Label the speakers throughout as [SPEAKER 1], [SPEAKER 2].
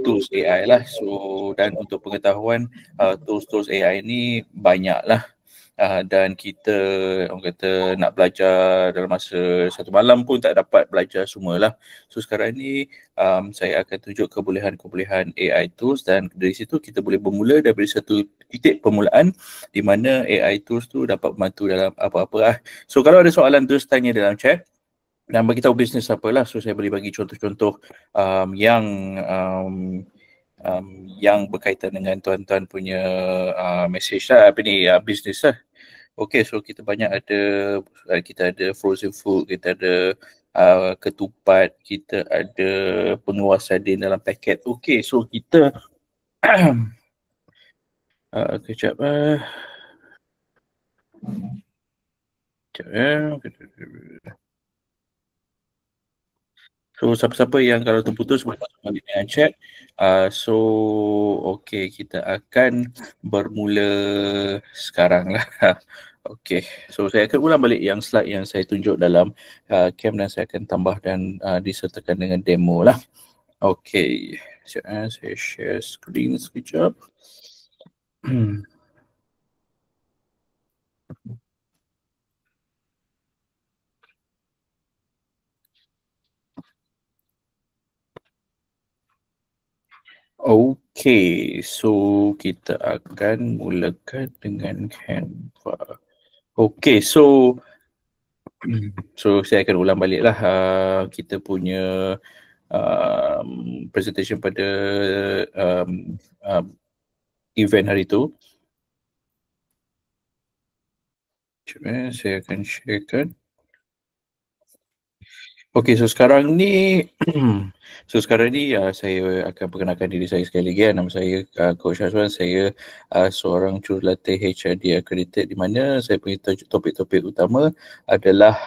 [SPEAKER 1] tools AI lah. So dan untuk pengetahuan tools-tools AI ni banyak lah. Dan kita orang kata nak belajar dalam masa satu malam pun tak dapat belajar semualah. So sekarang ni saya akan tunjuk kebolehan-kebolehan AI tools dan dari situ kita boleh bermula dari satu titik permulaan di mana AI tools tu dapat membantu dalam apa-apa lah. So kalau ada soalan terus tanya dalam chat dan bagi tahu bisnes apalah. So saya boleh bagi contoh-contoh yang berkaitan dengan tuan-tuan punya message lah, bisnes lah. Okay, so kita banyak kita ada frozen food, kita ada ketupat, kita ada penguas sardin dalam paket. Okay, so kita kejap So siapa-siapa yang kalau terputus boleh masuk balik dengan chat. So okay, kita akan bermula sekarang lah. Okay, so saya akan ulang balik yang slide yang saya tunjuk dalam cam dan saya akan tambah dan disertakan dengan demo lah. Okay, saya share screen sekejap. Okay, so kita akan mulakan dengan Canva. Okay, so saya akan ulang balik lah kita punya presentation pada event hari tu. Saya akan sharekan. Okay, so sekarang ni saya akan perkenalkan diri saya sekali lagi. Nama saya Coach Azwan. Saya seorang jurulatih HRD accredited di mana saya punya topik-topik utama adalah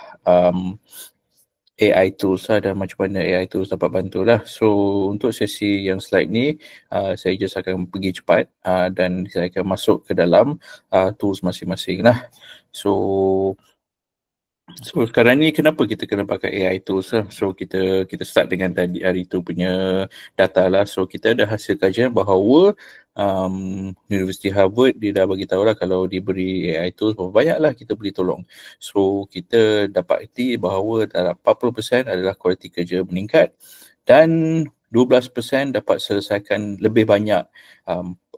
[SPEAKER 1] AI tools lah dan macam mana AI tools dapat bantu lah. So untuk sesi yang slide ni saya just akan pergi cepat dan saya akan masuk ke dalam tools masing-masing lah. So sekarang ni kenapa kita kena pakai AI tools lah? So kita start dengan tadi hari tu punya data lah. So kita ada hasil kajian bahawa University Harvard dia dah bagi tahu lah kalau diberi AI tools berapa banyak lah kita boleh tolong. So kita dapat erti bahawa dalam 40% adalah kualiti kerja meningkat dan 12% dapat selesaikan lebih banyak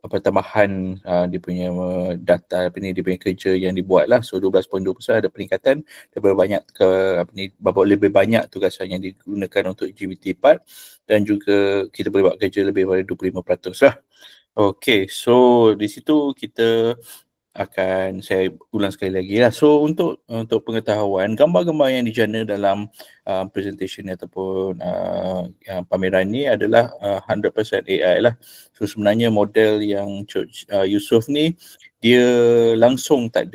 [SPEAKER 1] tambahan dia punya data dia punya kerja yang dibuat lah. So 12.2% ada peningkatan lebih banyak tugasan yang digunakan untuk GPT-4 dan juga kita boleh buat kerja lebih daripada 25% lah. Okay, so di situ saya ulang sekali lagi lah. So untuk pengetahuan, gambar-gambar yang dijana dalam presentation ataupun pameran ni adalah 100% AI lah. So sebenarnya model yang Yusof ni dia langsung tak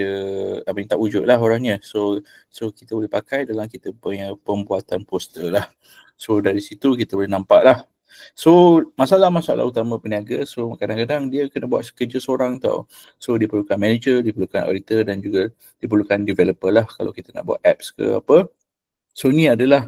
[SPEAKER 1] wujud lah orangnya. So kita boleh pakai dalam kita punya pembuatan poster lah. So dari situ kita boleh nampak lah. So masalah-masalah utama peniaga, so kadang-kadang dia kena buat kerja seorang tau. So dia perlukan manager, dia perlukan auditor dan juga diperlukan developer lah kalau kita nak buat apps ke apa. So ni adalah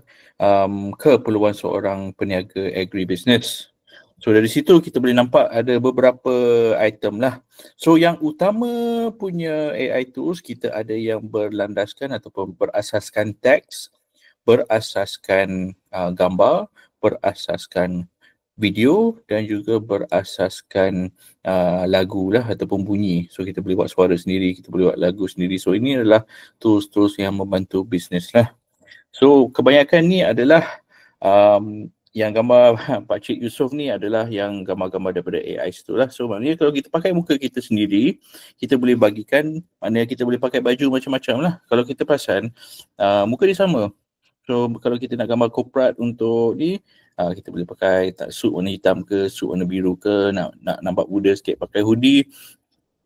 [SPEAKER 1] keperluan seorang peniaga agribusiness. So dari situ kita boleh nampak ada beberapa item lah. So yang utama punya AI tools kita ada yang berlandaskan ataupun berasaskan teks, berasaskan gambar, berasaskan video dan juga berasaskan lagu lah ataupun bunyi. So kita boleh buat suara sendiri, kita boleh buat lagu sendiri. So ini adalah tools-tools yang membantu bisnes lah. So kebanyakan ni adalah yang gambar Pakcik Yusof ni adalah yang gambar-gambar daripada AI situ lah. So maknanya kalau kita pakai muka kita sendiri, kita boleh bagikan, maknanya kita boleh pakai baju macam-macam lah. Kalau kita perasan, muka dia sama. So kalau kita nak gambar korporat untuk ni, kita boleh pakai suit warna hitam ke, suit warna biru ke, nak nampak muda sikit pakai hoodie,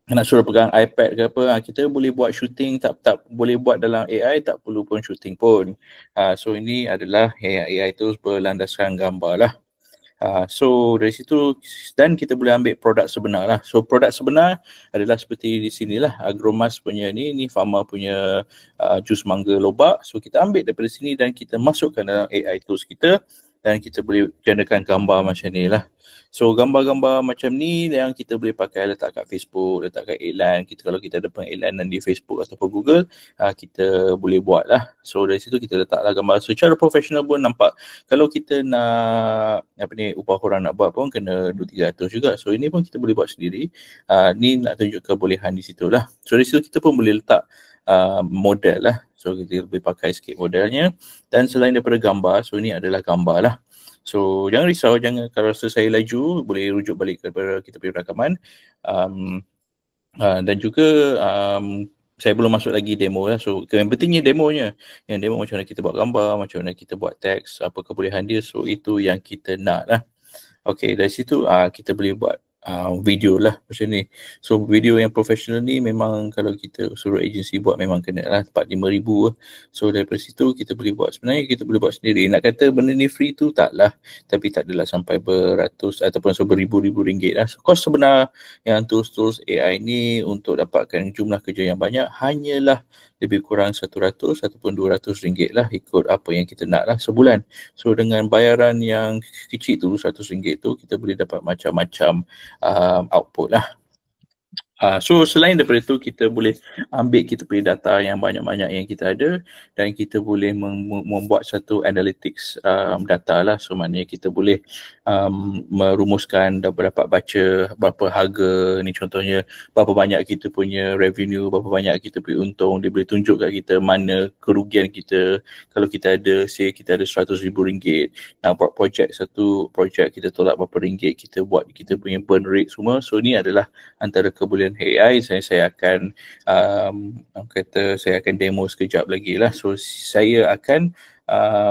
[SPEAKER 1] nak suruh pegang iPad ke apa, kita boleh buat shooting, tak boleh buat dalam AI, tak perlu pun shooting pun. So ini adalah AI tu berlandaskan gambar lah. So dari situ dan kita boleh ambil produk sebenar lah. So produk sebenar adalah seperti di sini lah, Agromas punya ni Pharma punya jus mangga lobak. So kita ambil daripada sini dan kita masukkan dalam AI tools kita dan kita boleh generakan gambar macam ni lah. So gambar-gambar macam ni yang kita boleh pakai letak kat Facebook, letak kat iklan. Kalau kita ada pengiklanan di Facebook ataupun Google, kita boleh buat lah. So dari situ kita letaklah gambar. So secara profesional pun nampak. Kalau kita nak upah orang nak buat pun kena 200-300 juga. So ini pun kita boleh buat sendiri. Ni nak tunjuk kebolehan di situ lah. So dari situ kita pun boleh letak model lah. So kita boleh pakai sikit modelnya. Dan selain daripada gambar, so ni adalah gambar lah. So jangan risau, kalau rasa saya laju, boleh rujuk balik kepada kita punya rakaman. Dan juga saya belum masuk lagi demo lah. So yang pentingnya demonya. Yang demo macam mana kita buat gambar, macam mana kita buat teks, apa kebolehan dia. So itu yang kita nak lah. Okay, dari situ kita boleh buat video lah macam ni. So video yang profesional ni memang kalau kita suruh agensi buat memang kena lah 4-5 ribu. So daripada situ kita boleh buat, sebenarnya kita boleh buat sendiri. Nak kata benda ni free tu taklah, tapi tak adalah sampai beratus ataupun beribu-ribu ringgit lah. So kos sebenar yang tools-tools AI ni untuk dapatkan jumlah kerja yang banyak hanyalah lebih kurang 100 ataupun 200 ringgit lah, ikut apa yang kita nak lah sebulan. So dengan bayaran yang kecil tu, 100 ringgit tu, kita boleh dapat macam-macam output lah. So selain daripada itu, kita boleh ambil kita punya data yang banyak-banyak yang kita ada dan kita boleh membuat satu analytics data lah. So maknanya kita boleh merumuskan, dapat baca berapa harga ni, contohnya berapa banyak kita punya revenue, berapa banyak kita punya untung. Dia boleh tunjuk kat kita mana kerugian kita. Kalau kita ada, say kita ada 100 ribu ringgit, nak buat satu projek kita tolak berapa ringgit, kita buat kita punya burn rate semua. So ni adalah antara kebolehan AI. Saya akan saya akan demo sekejap lagi lah. So saya akan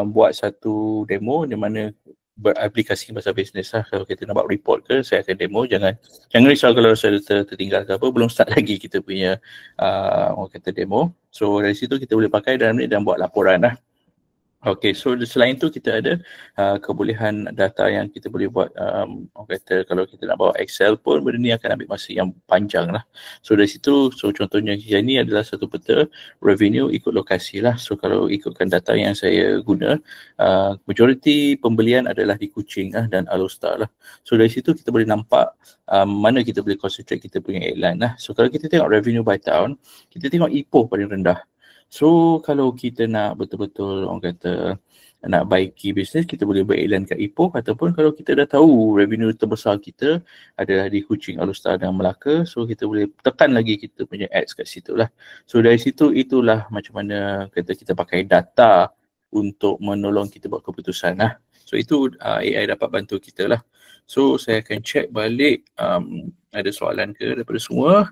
[SPEAKER 1] buat satu demo di mana beraplikasi bahasa bisnes lah. Kalau kita nak buat report ke, saya akan demo. Jangan risau kalau rasa tertinggal ke apa, belum start lagi kita punya demo. So dari situ kita boleh pakai dalam ni dan buat laporan lah. Okay, so selain tu kita ada kebolehan data yang kita boleh buat. Kalau kita nak bawa Excel pun, benda ni akan ambil masa yang panjang lah. So dari situ, so contohnya yang ni adalah satu peta revenue ikut lokasi lah. So kalau ikutkan data yang saya guna, majoriti pembelian adalah di Kuching lah dan Alor Setar lah. So dari situ kita boleh nampak mana kita boleh concentrate kita punya iklan lah. So kalau kita tengok revenue by town, kita tengok Ipoh paling rendah. So kalau kita nak betul-betul nak baiki bisnes, kita boleh beriklan kat Ipoh, ataupun kalau kita dah tahu revenue terbesar kita adalah di Kuching, Alor Setar dan Melaka, so kita boleh tekan lagi kita punya ads kat situ lah. So dari situ itulah macam mana kita pakai data untuk menolong kita buat keputusan lah. So itu AI dapat bantu kita lah. So saya akan check balik ada soalan ke daripada semua.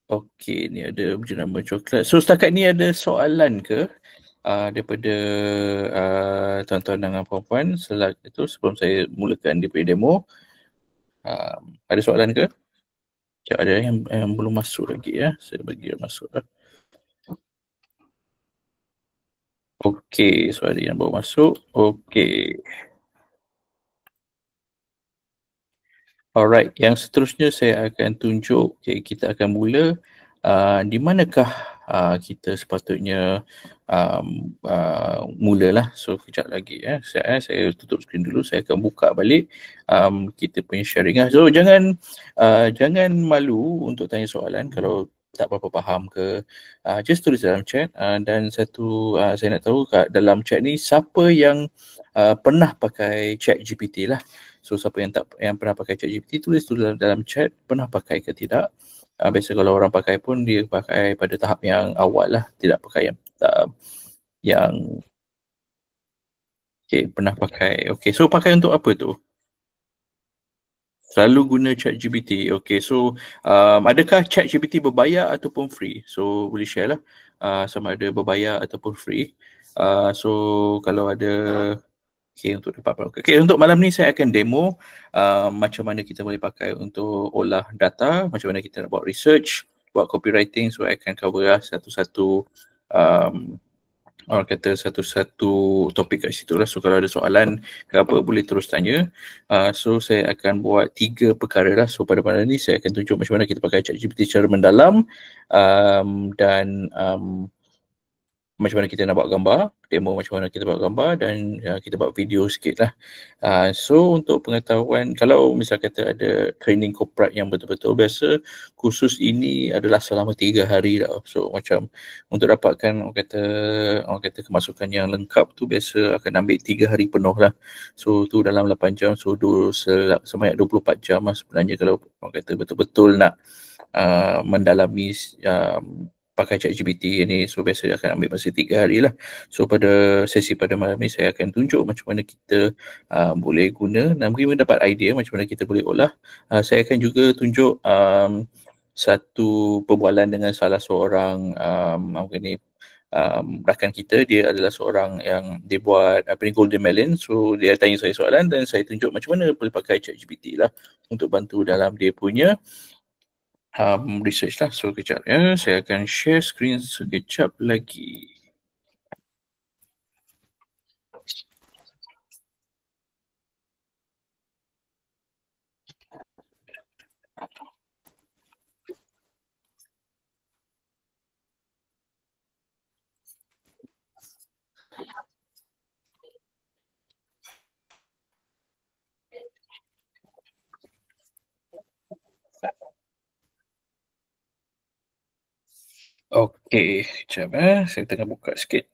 [SPEAKER 1] Okey, ni ada jenama coklat. So setakat ni ada soalan ke daripada tuan-tuan dan puan-puan sebelum saya mulakan dia punya demo? Ada soalan ke? Sekejap, ada yang belum masuk lagi ya. Saya bagi dia masuk lah. Okey, so ada yang baru masuk. Okey. Alright, yang seterusnya saya akan tunjuk, kita akan mula di manakah kita sepatutnya mulalah. So kejap lagi saya tutup skrin dulu, saya akan buka balik kita punya sharing lah. So jangan malu untuk tanya soalan kalau tak berapa faham ke, just tulis dalam chat. Dan satu saya nak tahu kat dalam chat ni siapa yang pernah pakai ChatGPT lah. So siapa yang pernah pakai ChatGPT, tulis dalam chat pernah pakai ke tidak. Biasa kalau orang pakai pun dia pakai pada tahap yang awal lah, tidak pakai yang pernah pakai. So pakai untuk apa tu? Selalu guna ChatGPT. So adakah ChatGPT berbayar ataupun free? So boleh share lah sama ada berbayar ataupun free. So kalau ada untuk dapat untuk malam ni saya akan demo macam mana kita boleh pakai untuk olah data, macam mana kita nak buat research, buat copywriting. So I akan cover lah satu-satu satu-satu topik kat situ lah. So kalau ada soalan ke apa, boleh terus tanya. So saya akan buat 3 perkara lah. So pada malam ni saya akan tunjuk macam mana kita pakai ChatGPT secara mendalam dan macam mana kita nak buat gambar, demo macam mana kita buat gambar dan kita buat video sikit lah. So untuk pengetahuan, kalau misal kata ada training corporate yang betul-betul, biasa kursus ini adalah selama 3 hari lah. So macam untuk dapatkan orang kata kemasukan yang lengkap tu biasa akan ambil 3 hari penuh lah. So tu dalam 8 jam, so sebanyak 24 jam lah sebenarnya kalau orang kata betul-betul nak mendalami pakai ChatGPT ni. So biasa akan ambil masa 3 hari lah. So pada sesi pada malam ni saya akan tunjuk macam mana kita boleh guna dan mungkin dapat idea macam mana kita boleh olah. Saya akan juga tunjuk satu perbualan dengan salah seorang rakan kita. Dia adalah seorang yang dia buat Golden Melon. So dia tanya saya soalan dan saya tunjuk macam mana boleh pakai ChatGPT lah untuk bantu dalam dia punya research lah. So kejap ya, saya akan share screen sekejap lagi. Okey, sekejap saya tengah buka sikit.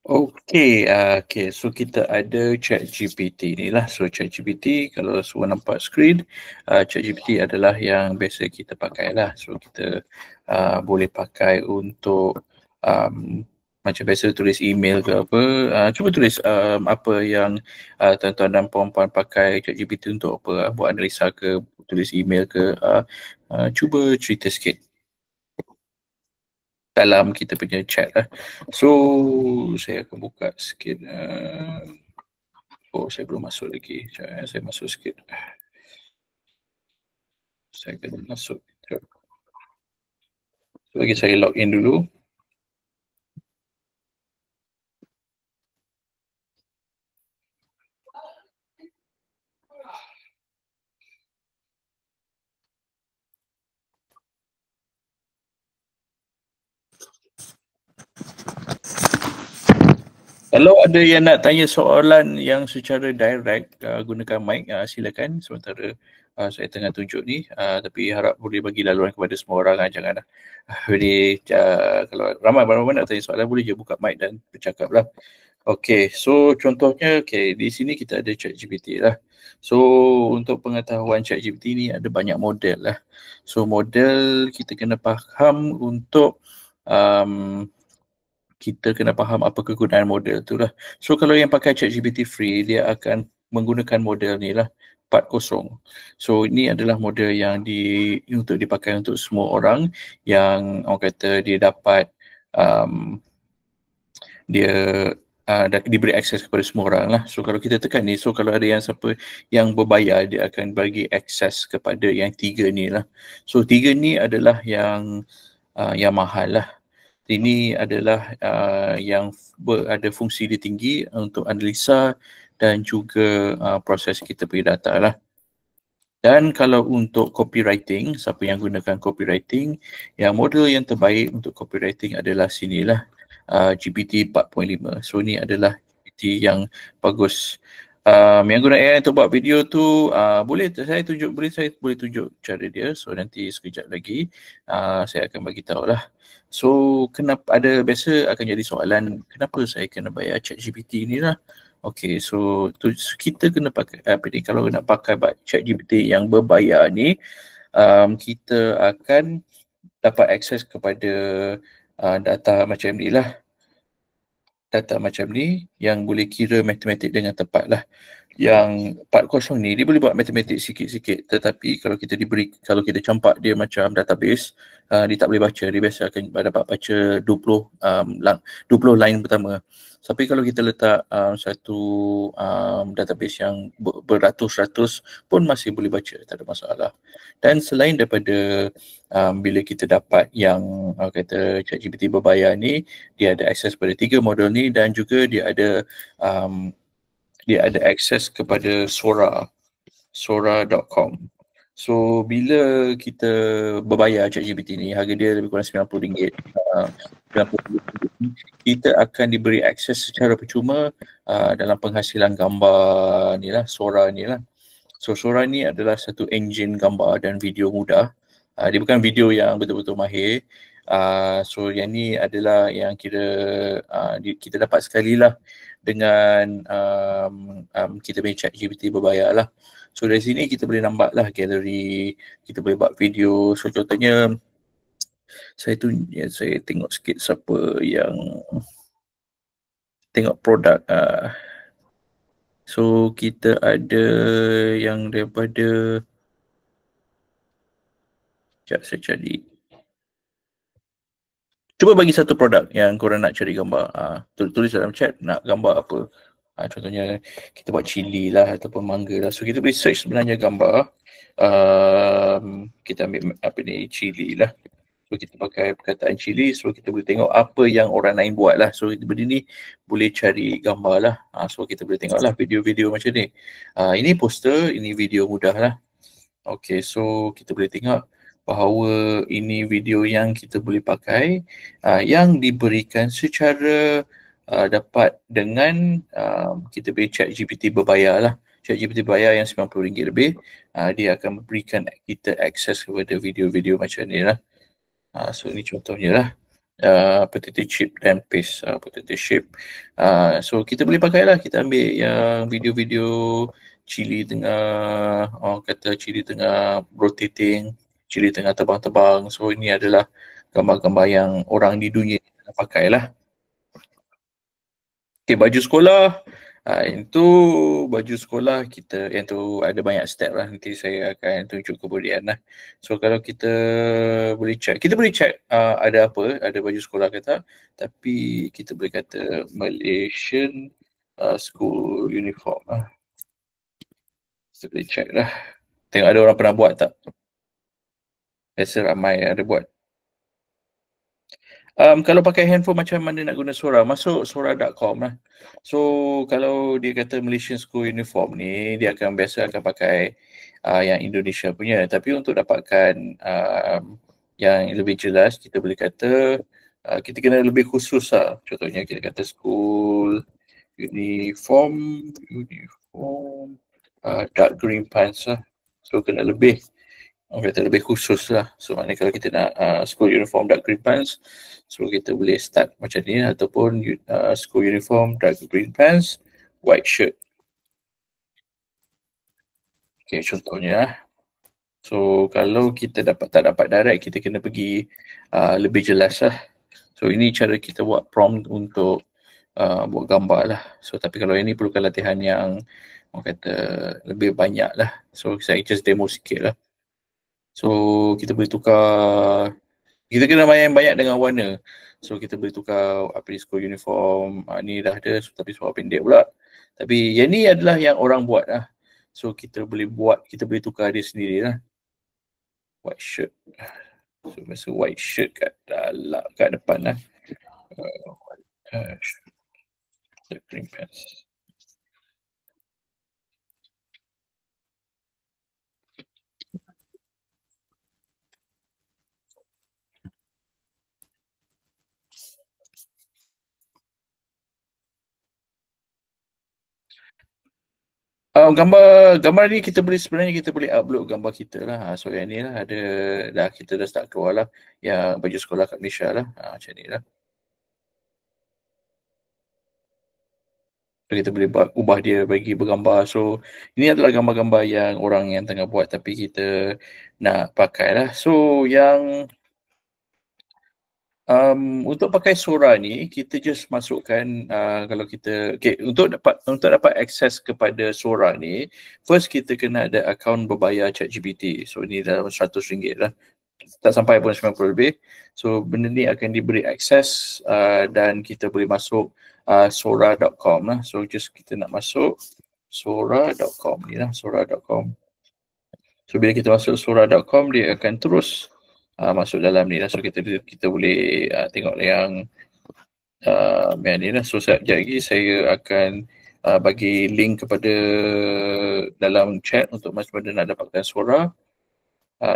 [SPEAKER 1] Okey, so kita ada ChatGPT ni lah. So ChatGPT, kalau semua nampak screen, ChatGPT adalah yang biasa kita pakai lah. So kita boleh pakai untuk macam biasa tulis email ke apa. Cuba tulis apa yang tuan-tuan dan puan-puan pakai ChatGPT untuk apa, buat analisa ke, tulis email ke. Cuba cerita sikit dalam kita punya chat lah. So saya akan buka sikit. Saya belum masuk lagi. Saya masuk sikit. Saya akan masuk. So, bagi saya login dulu. Kalau ada yang nak tanya soalan yang secara direct gunakan mic, silakan. Sementara saya tengah tunjuk ni, tapi harap boleh bagi laluan kepada semua orang, jangan jadi kalau ramai nak tanya soalan boleh je buka mic dan bercakap lah. Okey, so contohnya di sini kita ada ChatGPT lah. So untuk pengetahuan ChatGPT ni ada banyak model lah. So model kita kena faham untuk kita kena faham apa kegunaan model tu lah. So kalau yang pakai ChatGPT free, dia akan menggunakan model ni lah, 4.0. So ini adalah model yang untuk dipakai untuk semua orang yang orang kata dia dapat diberi akses kepada semua orang lah. So kalau kita tekan ni, so kalau ada yang siapa yang berbayar, dia akan bagi akses kepada yang 3 ni lah. So 3 ni adalah yang mahal lah. Ini adalah yang ada fungsi dia tinggi untuk analisa dan juga proses kita punya data lah. Dan kalau untuk copywriting, siapa yang gunakan copywriting, yang model yang terbaik untuk copywriting adalah sinilah, GPT 4.5. So ni adalah GPT yang bagus. Yang guna AI untuk buat video tu saya boleh tunjuk cara dia. So nanti sekejap lagi saya akan bagi tahu lah. So kenapa biasa akan jadi soalan, kenapa saya kena bayar ChatGPT ni lah. Okay, so kita kena pakai kalau nak pakai ChatGPT yang berbayar ni, kita akan dapat akses kepada data macam ni lah. Data macam ni yang boleh kira matematik dengan tepat lah. yang part kosong ni dia boleh buat matematik sikit-sikit, tetapi kalau kita campak dia macam database, dia tak boleh baca. Dia biasa akan dapat baca 20 line pertama. Tapi kalau kita letak satu database yang beratus-ratus pun masih boleh baca, tak ada masalah. Dan selain daripada bila kita dapat yang kata ChatGPT berbayar ni, dia ada akses pada 3 modul ni, dan juga dia ada akses kepada Sora.com. So bila kita berbayar ChatGPT ni, harga dia lebih kurang RM90, kita akan diberi akses secara percuma dalam penghasilan gambar ni lah, Sora ni lah. So Sora ni adalah satu enjin gambar dan video mudah. Dia bukan video yang betul-betul mahir. So yang ni adalah yang kita dapat sekali lah dengan kita punya ChatGPT berbayar lah. So dari sini kita boleh nampak lah galeri, kita boleh buat video. So contohnya saya tengok sikit siapa yang tengok produk. So kita ada yang daripada, sekejap saya cari. Cuba bagi satu produk yang korang nak cari gambar. Tulis dalam chat nak gambar apa. Contohnya kita buat chili lah ataupun mangga lah. So kita boleh search sebenarnya gambar. Kita ambil chili lah. So kita pakai perkataan chili. So kita boleh tengok apa yang orang lain buat lah. So benda ni boleh cari gambar lah. So kita boleh tengok lah video-video macam ni. Ini poster, ini video mudah lah. Okay, so kita boleh tengok bahawa ini video yang kita boleh pakai yang diberikan secara dapat dengan kita beri ChatGPT berbayar lah. ChatGPT berbayar yang RM90 lebih, dia akan memberikan kita akses kepada video-video macam ni lah. So ini contohnya lah, potato chip dan paste, potato chip. So kita boleh pakai lah, kita ambil yang video-video chili tengah rotating, chili tengah terbang-terbang. So ini adalah gambar-gambar yang orang di dunia tengah pakai lah. Okay, baju sekolah. Itu baju sekolah kita, yang tu ada banyak step lah. Nanti saya akan tunjuk kemudian lah. So kalau kita boleh check ada apa, ada baju sekolah ke tak. Tapi kita boleh kata Malaysian school uniform lah. Kita boleh check lah. Tengok ada orang pernah buat tak. Biasa ramai ada buat. Kalau pakai handphone macam mana nak guna Sora, masuk Sora.com lah. So kalau dia kata Malaysian School Uniform ni, dia akan pakai yang Indonesia punya. Tapi untuk dapatkan yang lebih jelas, kita boleh kata kita kena lebih khusus lah. Contohnya kita kata School Uniform dark green pants lah. So kena lebih khusus lah. So maknanya kalau kita nak school uniform dark green pants, so kita boleh start macam ni, ataupun school uniform dark green pants, white shirt. Okay, contohnya lah. So kalau kita tak dapat direct, kita kena pergi lebih jelas lah. So ini cara kita buat prompt untuk buat gambar lah. So tapi kalau ini perlukan latihan yang orang kata lebih banyak lah. So saya just demo sikit lah. So kita boleh tukar, kita kena main banyak dengan warna. So kita boleh tukar school uniform, ni dah ada tapi suara pendek pula. Tapi yang ni adalah yang orang buat lah. So kita boleh tukar dia sendiri lah. White shirt. So masa white shirt kat depan lah. Green pants. Gambar ni kita boleh upload gambar kita lah. So yang ni lah kita dah start keluar lah yang baju sekolah kat Malaysia lah. Macam ni lah. So kita boleh ubah dia bagi bergambar. So ini adalah gambar-gambar yang orang yang tengah buat tapi kita nak pakai lah. So yang Untuk pakai Sora ni, kita just masukkan kalau kita untuk dapat akses kepada Sora ni, first kita kena ada akaun berbayar ChatGPT. So ni dalam RM100 lah. Tak sampai pun 90 lebih. So benda ni akan diberi akses dan kita boleh masuk sora.com lah. So just kita nak masuk sora.com ni lah, sora.com. So bila kita masuk sora.com, dia akan terus masuk dalam ni lah. So kita boleh tengok yang ni lah. So sekejap lagi saya akan bagi link kepada dalam chat untuk mana nak dapatkan Sora.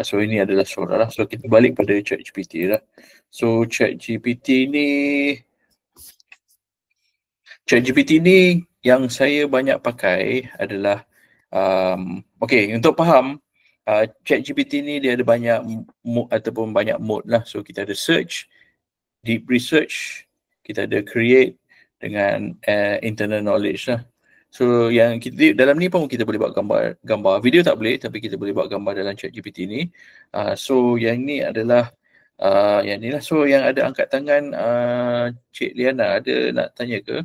[SPEAKER 1] So ini adalah Sora lah. So kita balik pada ChatGPT lah. So ChatGPT ni yang saya banyak pakai adalah okay, untuk faham ChatGPT ni dia ada banyak mode ataupun banyak mode lah. So kita ada search, deep research, kita ada create dengan internal knowledge lah. So yang kita dalam ni pun kita boleh buat gambar. Video tak boleh, tapi kita boleh buat gambar dalam ChatGPT ni. So yang ni adalah yang ni lah. So yang ada angkat tangan Cik Liana, ada nak tanya ke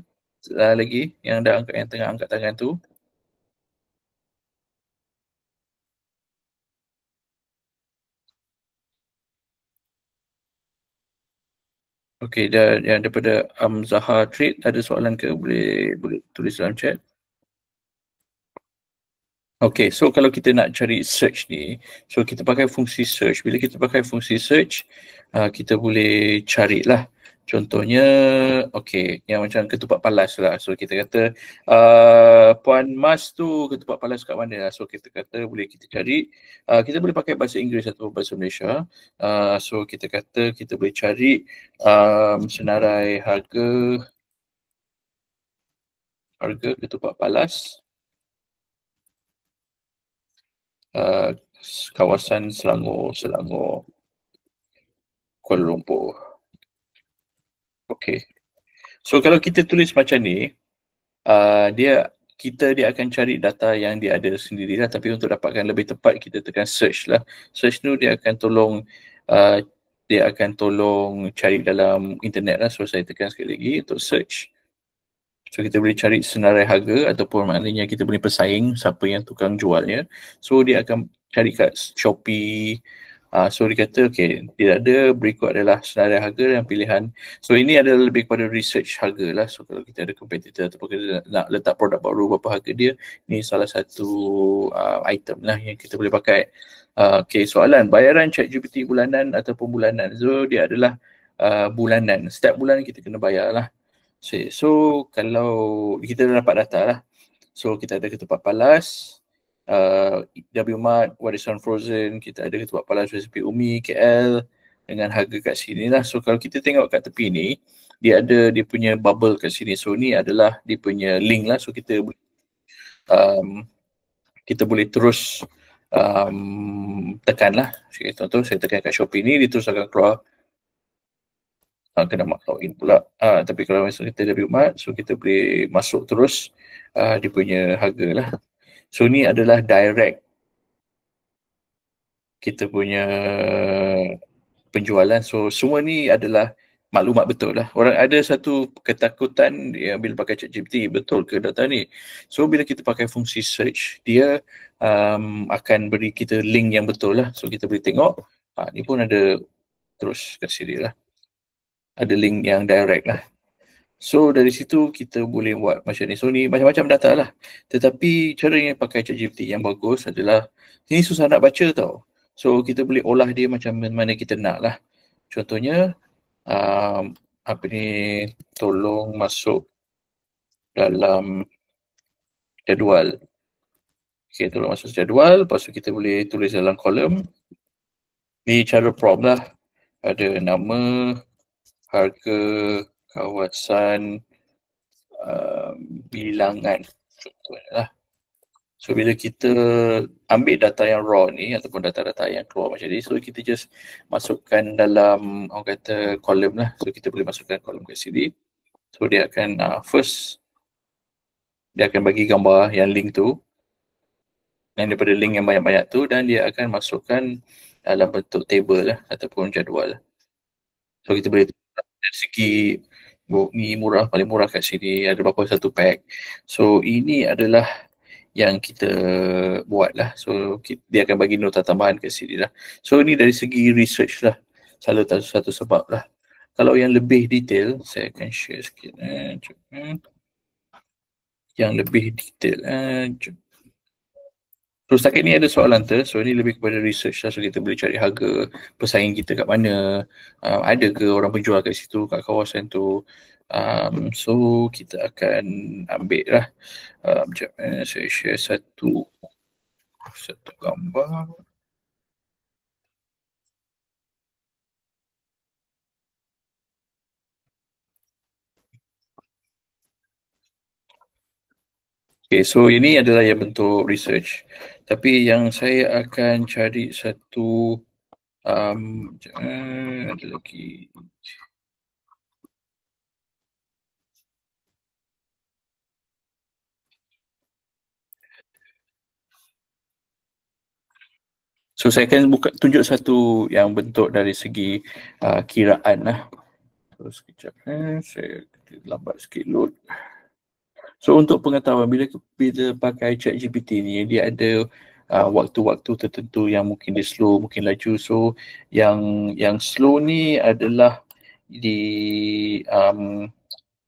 [SPEAKER 1] lagi yang tengah angkat tangan tu? Okay, dan yang daripada Zaha Trade ada soalan ke? Boleh tulis dalam chat. Okay, so kalau kita nak cari search ni, so kita pakai fungsi search. Bila kita pakai fungsi search, kita boleh carilah. Contohnya, okay, yang macam ketupat palas lah. So kita kata, Puan Mas tu ketupat palas kat mana? So kita kata boleh kita cari. Kita boleh pakai bahasa Inggeris atau bahasa Malaysia. So kita kata kita boleh cari senarai harga ketupat palas kawasan Selangor, Kuala Lumpur. Okay. So kalau kita tulis macam ni, dia akan cari data yang dia ada sendirilah, tapi untuk dapatkan lebih tepat kita tekan search lah. Search tu dia akan tolong cari dalam internet lah. So saya tekan sekali lagi untuk search. So kita boleh cari senarai harga ataupun maknanya kita boleh pesaing siapa yang tukang jualnya. So dia akan cari kat Shopee. So dia kata okay, dia ada berikut adalah senarai harga dan pilihan. So ini adalah lebih kepada research harga lah. So kalau kita ada competitor ataupun kita nak letak produk baru berapa harga dia, ni salah satu item lah yang kita boleh pakai. Okay, soalan bayaran ChatGPT bulanan ataupun bulanan. So dia adalah bulanan. Setiap bulan kita kena bayar lah. So kalau kita dah dapat data lah. So kita ada ketupat palas, W Mart, Warisan Frozen, kita ada ketupat palas resipi Umi, KL dengan harga kat sini lah. So kalau kita tengok kat tepi ni, dia ada dia punya bubble kat sini. So ni adalah dia punya link lah. So kita boleh terus tekan lah. Contoh saya tekan kat Shopee ni, dia terus akan keluar. Kena login pula. Tapi kalau misalnya kita ada Mart, so kita boleh masuk terus dia punya harga lah. So ni adalah direct kita punya penjualan. So semua ni adalah maklumat betul lah. Orang ada satu ketakutan bila pakai ChatGPT, betul ke data ni? So bila kita pakai fungsi search, dia akan beri kita link yang betul lah. So kita boleh tengok, ni pun ada terus kat sini lah. Ada link yang direct lah. So dari situ kita boleh buat macam ni. So ni macam-macam data lah. Tetapi cara yang pakai ChatGPT yang bagus adalah, ini susah nak baca tau. So kita boleh olah dia macam mana kita nak lah. Contohnya, tolong masuk dalam jadual. Okay, tolong masuk jadual. Lepas tu kita boleh tulis dalam kolom. Ni cara prompt lah. Ada nama, harga, kawasan, bilangan contohnya lah. So bila kita ambil data yang raw ni ataupun data-data yang keluar macam ni, so kita just masukkan dalam orang kata kolom lah. So kita boleh masukkan kolom kat sini. So dia akan dia akan bagi gambar yang link tu, yang daripada link yang banyak-banyak tu, dan dia akan masukkan dalam bentuk table lah ataupun jadual. So kita boleh dari segi ni murah, paling murah kat sini ada berapa satu pack. So ini adalah yang kita buat lah. So dia akan bagi nota tambahan kat sini lah. So ini dari segi research lah. Salah satu sebab lah. Kalau yang lebih detail, saya akan share sikit. Yang lebih detail. So setakat ni ada soalan tu. So ini lebih kepada research lah. So kita boleh cari harga pesaing kita kat mana. Ada ke orang penjual kat situ, kat kawasan tu. So kita akan ambil lah. Sekejap, saya share satu gambar. Okay, so ini adalah yang bentuk research. Tapi yang saya akan cari satu ada lagi. So saya akan tunjuk satu yang bentuk dari segi kiraan lah. So sekejap, saya lambat sikit load. So untuk pengetahuan, bila pakai ChatGPT ni, dia ada waktu-waktu tertentu yang mungkin dia slow, mungkin laju. So yang slow ni adalah di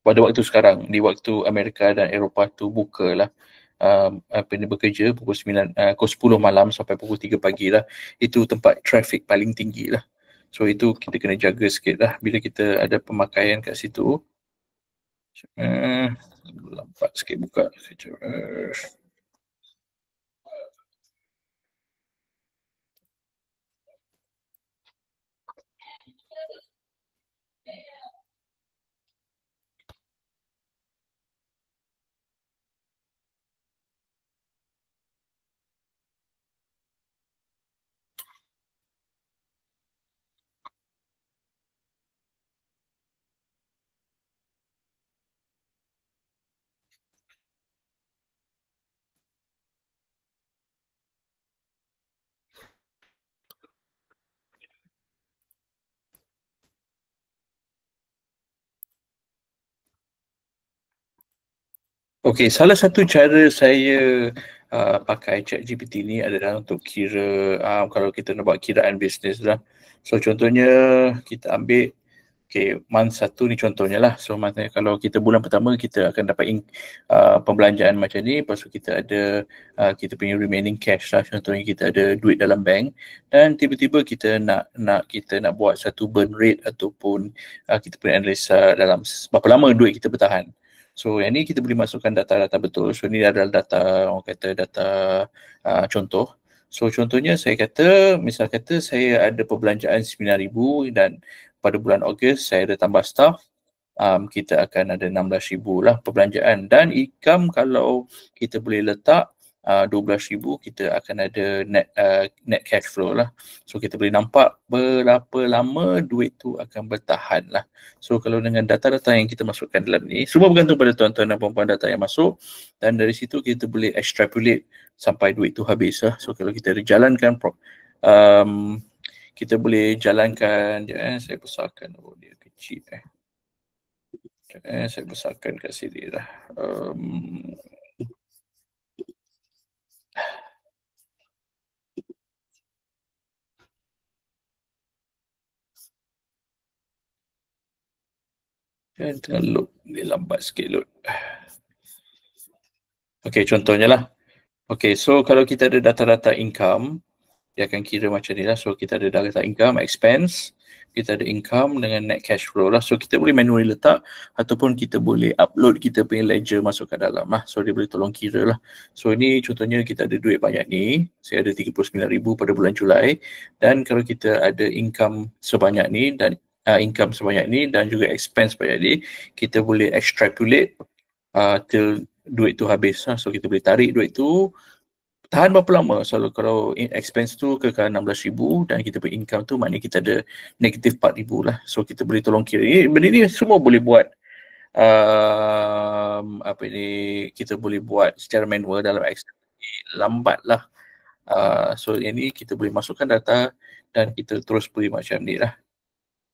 [SPEAKER 1] pada waktu sekarang, di waktu Amerika dan Eropah tu buka lah. Bekerja pukul 10 malam sampai pukul 3 pagi lah. Itu tempat traffic paling tinggi lah. So itu kita kena jaga sikit lah bila kita ada pemakaian kat situ. Lambat sikit buka. Okey, salah satu cara saya pakai ChatGPT ni adalah untuk kira kalau kita nak buat kiraan bisnes lah. So contohnya kita ambil month 1 ni contohnya lah. So maknanya kalau kita bulan pertama kita akan dapat pembelanjaan macam ni, lepas tu kita ada kita punya remaining cash lah. Contohnya kita ada duit dalam bank dan tiba-tiba kita nak buat satu burn rate ataupun kita punya analisa dalam berapa lama duit kita bertahan. So yang ni kita boleh masukkan data-data betul. So ni adalah data, orang kata data contoh. So contohnya misal kata saya ada perbelanjaan 9,000 dan pada bulan Ogos saya ada tambah staff, kita akan ada 16,000 lah perbelanjaan. Dan income kalau kita boleh letak 12,000, kita akan ada net cash flow lah. So kita boleh nampak berapa lama duit tu akan bertahan lah. So kalau dengan data-data yang kita masukkan dalam ni, semua bergantung pada tuan-tuan dan puan-puan data yang masuk, dan dari situ kita boleh extrapolate sampai duit tu habis lah. So kalau kita jalankan kita boleh jalankan, saya besarkan, dia kecil saya besarkan kat sini lah. Tengah load, dia lambat sikit load. Okay, contohnya lah. Okay, so kalau kita ada data-data income, dia akan kira macam ni lah. So kita ada data income, expense, kita ada income dengan net cash flow lah. So kita boleh manually letak ataupun kita boleh upload kita punya ledger masuk ke dalam lah. So dia boleh tolong kira lah. So ini contohnya kita ada duit banyak ni. Saya ada 39,000 pada bulan Julai. Dan kalau kita ada income sebanyak ni dan dan juga expense sebanyak ni, kita boleh extrapolate till duit tu habis lah. So kita boleh tarik duit tu, tahan berapa lama. So kalau expense tu kekal 16,000 dan kita punya income tu, maknanya kita ada negatif 4,000 lah. So kita boleh tolong kira. Benda ni semua boleh buat kita boleh buat secara manual dalam Excel. Lambat lah. So yang ni kita boleh masukkan data dan kita terus beri macam ni lah.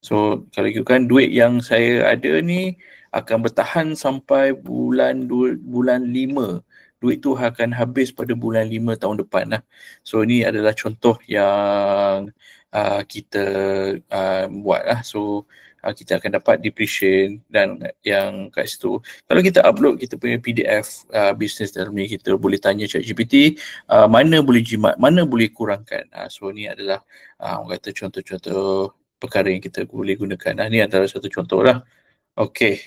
[SPEAKER 1] So kalau ikutkan duit yang saya ada ni akan bertahan sampai bulan 5. Duit tu akan habis pada bulan 5 tahun depan lah. So ini adalah contoh yang kita buat lah. So kita akan dapat depreciation dan yang kat situ. Kalau kita upload kita punya PDF business dalam ni, kita boleh tanya ChatGPT mana boleh jimat, mana boleh kurangkan. So ni adalah orang kata contoh-contoh perkara yang kita boleh gunakan. Ini adalah satu contoh lah. Okay.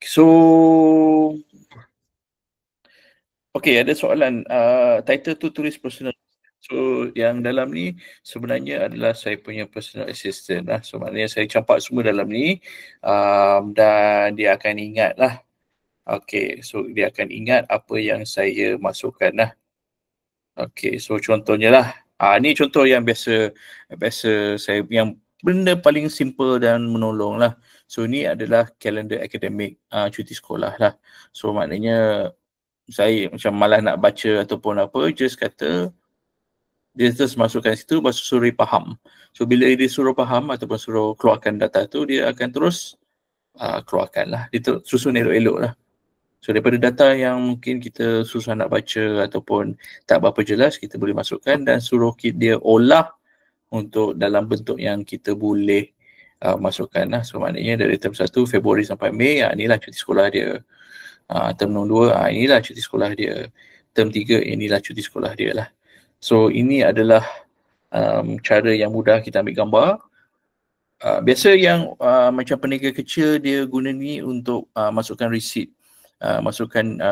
[SPEAKER 1] So, okay, ada soalan. Title tu tulis personal. So, yang dalam ni sebenarnya adalah saya punya personal assistant lah. So, maknanya saya campak semua dalam ni dan dia akan ingat lah. Okay, so dia akan ingat apa yang saya masukkan lah. Okay, so contohnya lah. Ni contoh yang biasa saya, yang benda paling simple dan menolong lah. So ni adalah kalender akademik cuti sekolah lah. So maknanya saya macam malas nak baca ataupun apa, just kata dia terus masukkan situ, lepas suruh dia faham. So bila dia suruh faham ataupun suruh keluarkan data tu, dia akan terus keluarkan lah. Dia susun elok-elok lah. So daripada data yang mungkin kita susah nak baca ataupun tak berapa jelas, kita boleh masukkan dan suruh dia olah untuk dalam bentuk yang kita boleh masukkan lah. So maknanya dari term 1 Februari sampai Mei, inilah cuti sekolah dia. Term 2, inilah cuti sekolah dia. Term 3, inilah cuti sekolah dia lah. So ini adalah cara yang mudah kita ambil gambar. Biasa yang macam peniaga kecil dia guna ni untuk masukkan receipt. Masukkan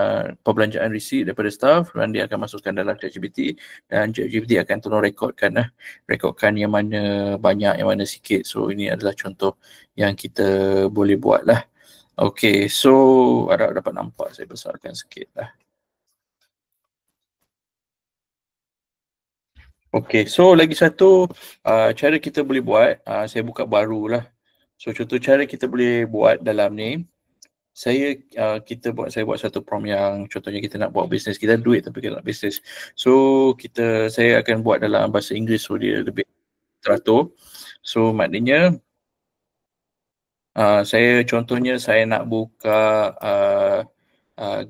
[SPEAKER 1] perbelanjaan receipt daripada staff dan dia akan masukkan dalam ChatGPT dan ChatGPT akan tolong rekodkan yang mana banyak, yang mana sikit. So ini adalah contoh yang kita boleh buat lah. Okay, so harap dapat nampak, saya besarkan sikit lah. Okay, so lagi satu cara kita boleh buat, saya buka baru lah. So contoh cara kita boleh buat dalam ni, saya buat satu prompt yang contohnya kita nak buat bisnes, kita duit tapi kita nak bisnes. So saya akan buat dalam bahasa Inggeris, so dia lebih teratur. So maknanya saya contohnya saya nak buka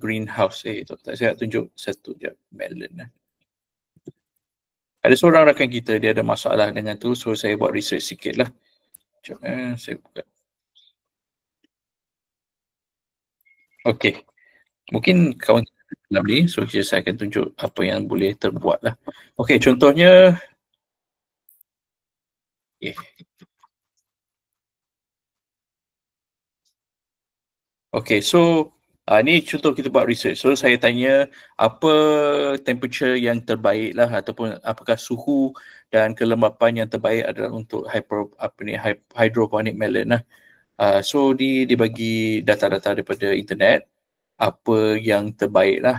[SPEAKER 1] greenhouse. Saya nak tunjuk satu je, melon lah. Ada seorang rakan kita, dia ada masalah dengan tu, so saya buat research sikit lah. Saya buka. Okay. Mungkin kawan dalam ni, so saya akan tunjuk apa yang boleh terbuat lah. Okay, contohnya. Okay. Okay, so ni contoh kita buat research. So saya tanya apa temperature yang terbaik lah ataupun apakah suhu dan kelembapan yang terbaik adalah untuk hydroponic melon lah. So dia bagi data-data daripada internet apa yang terbaik lah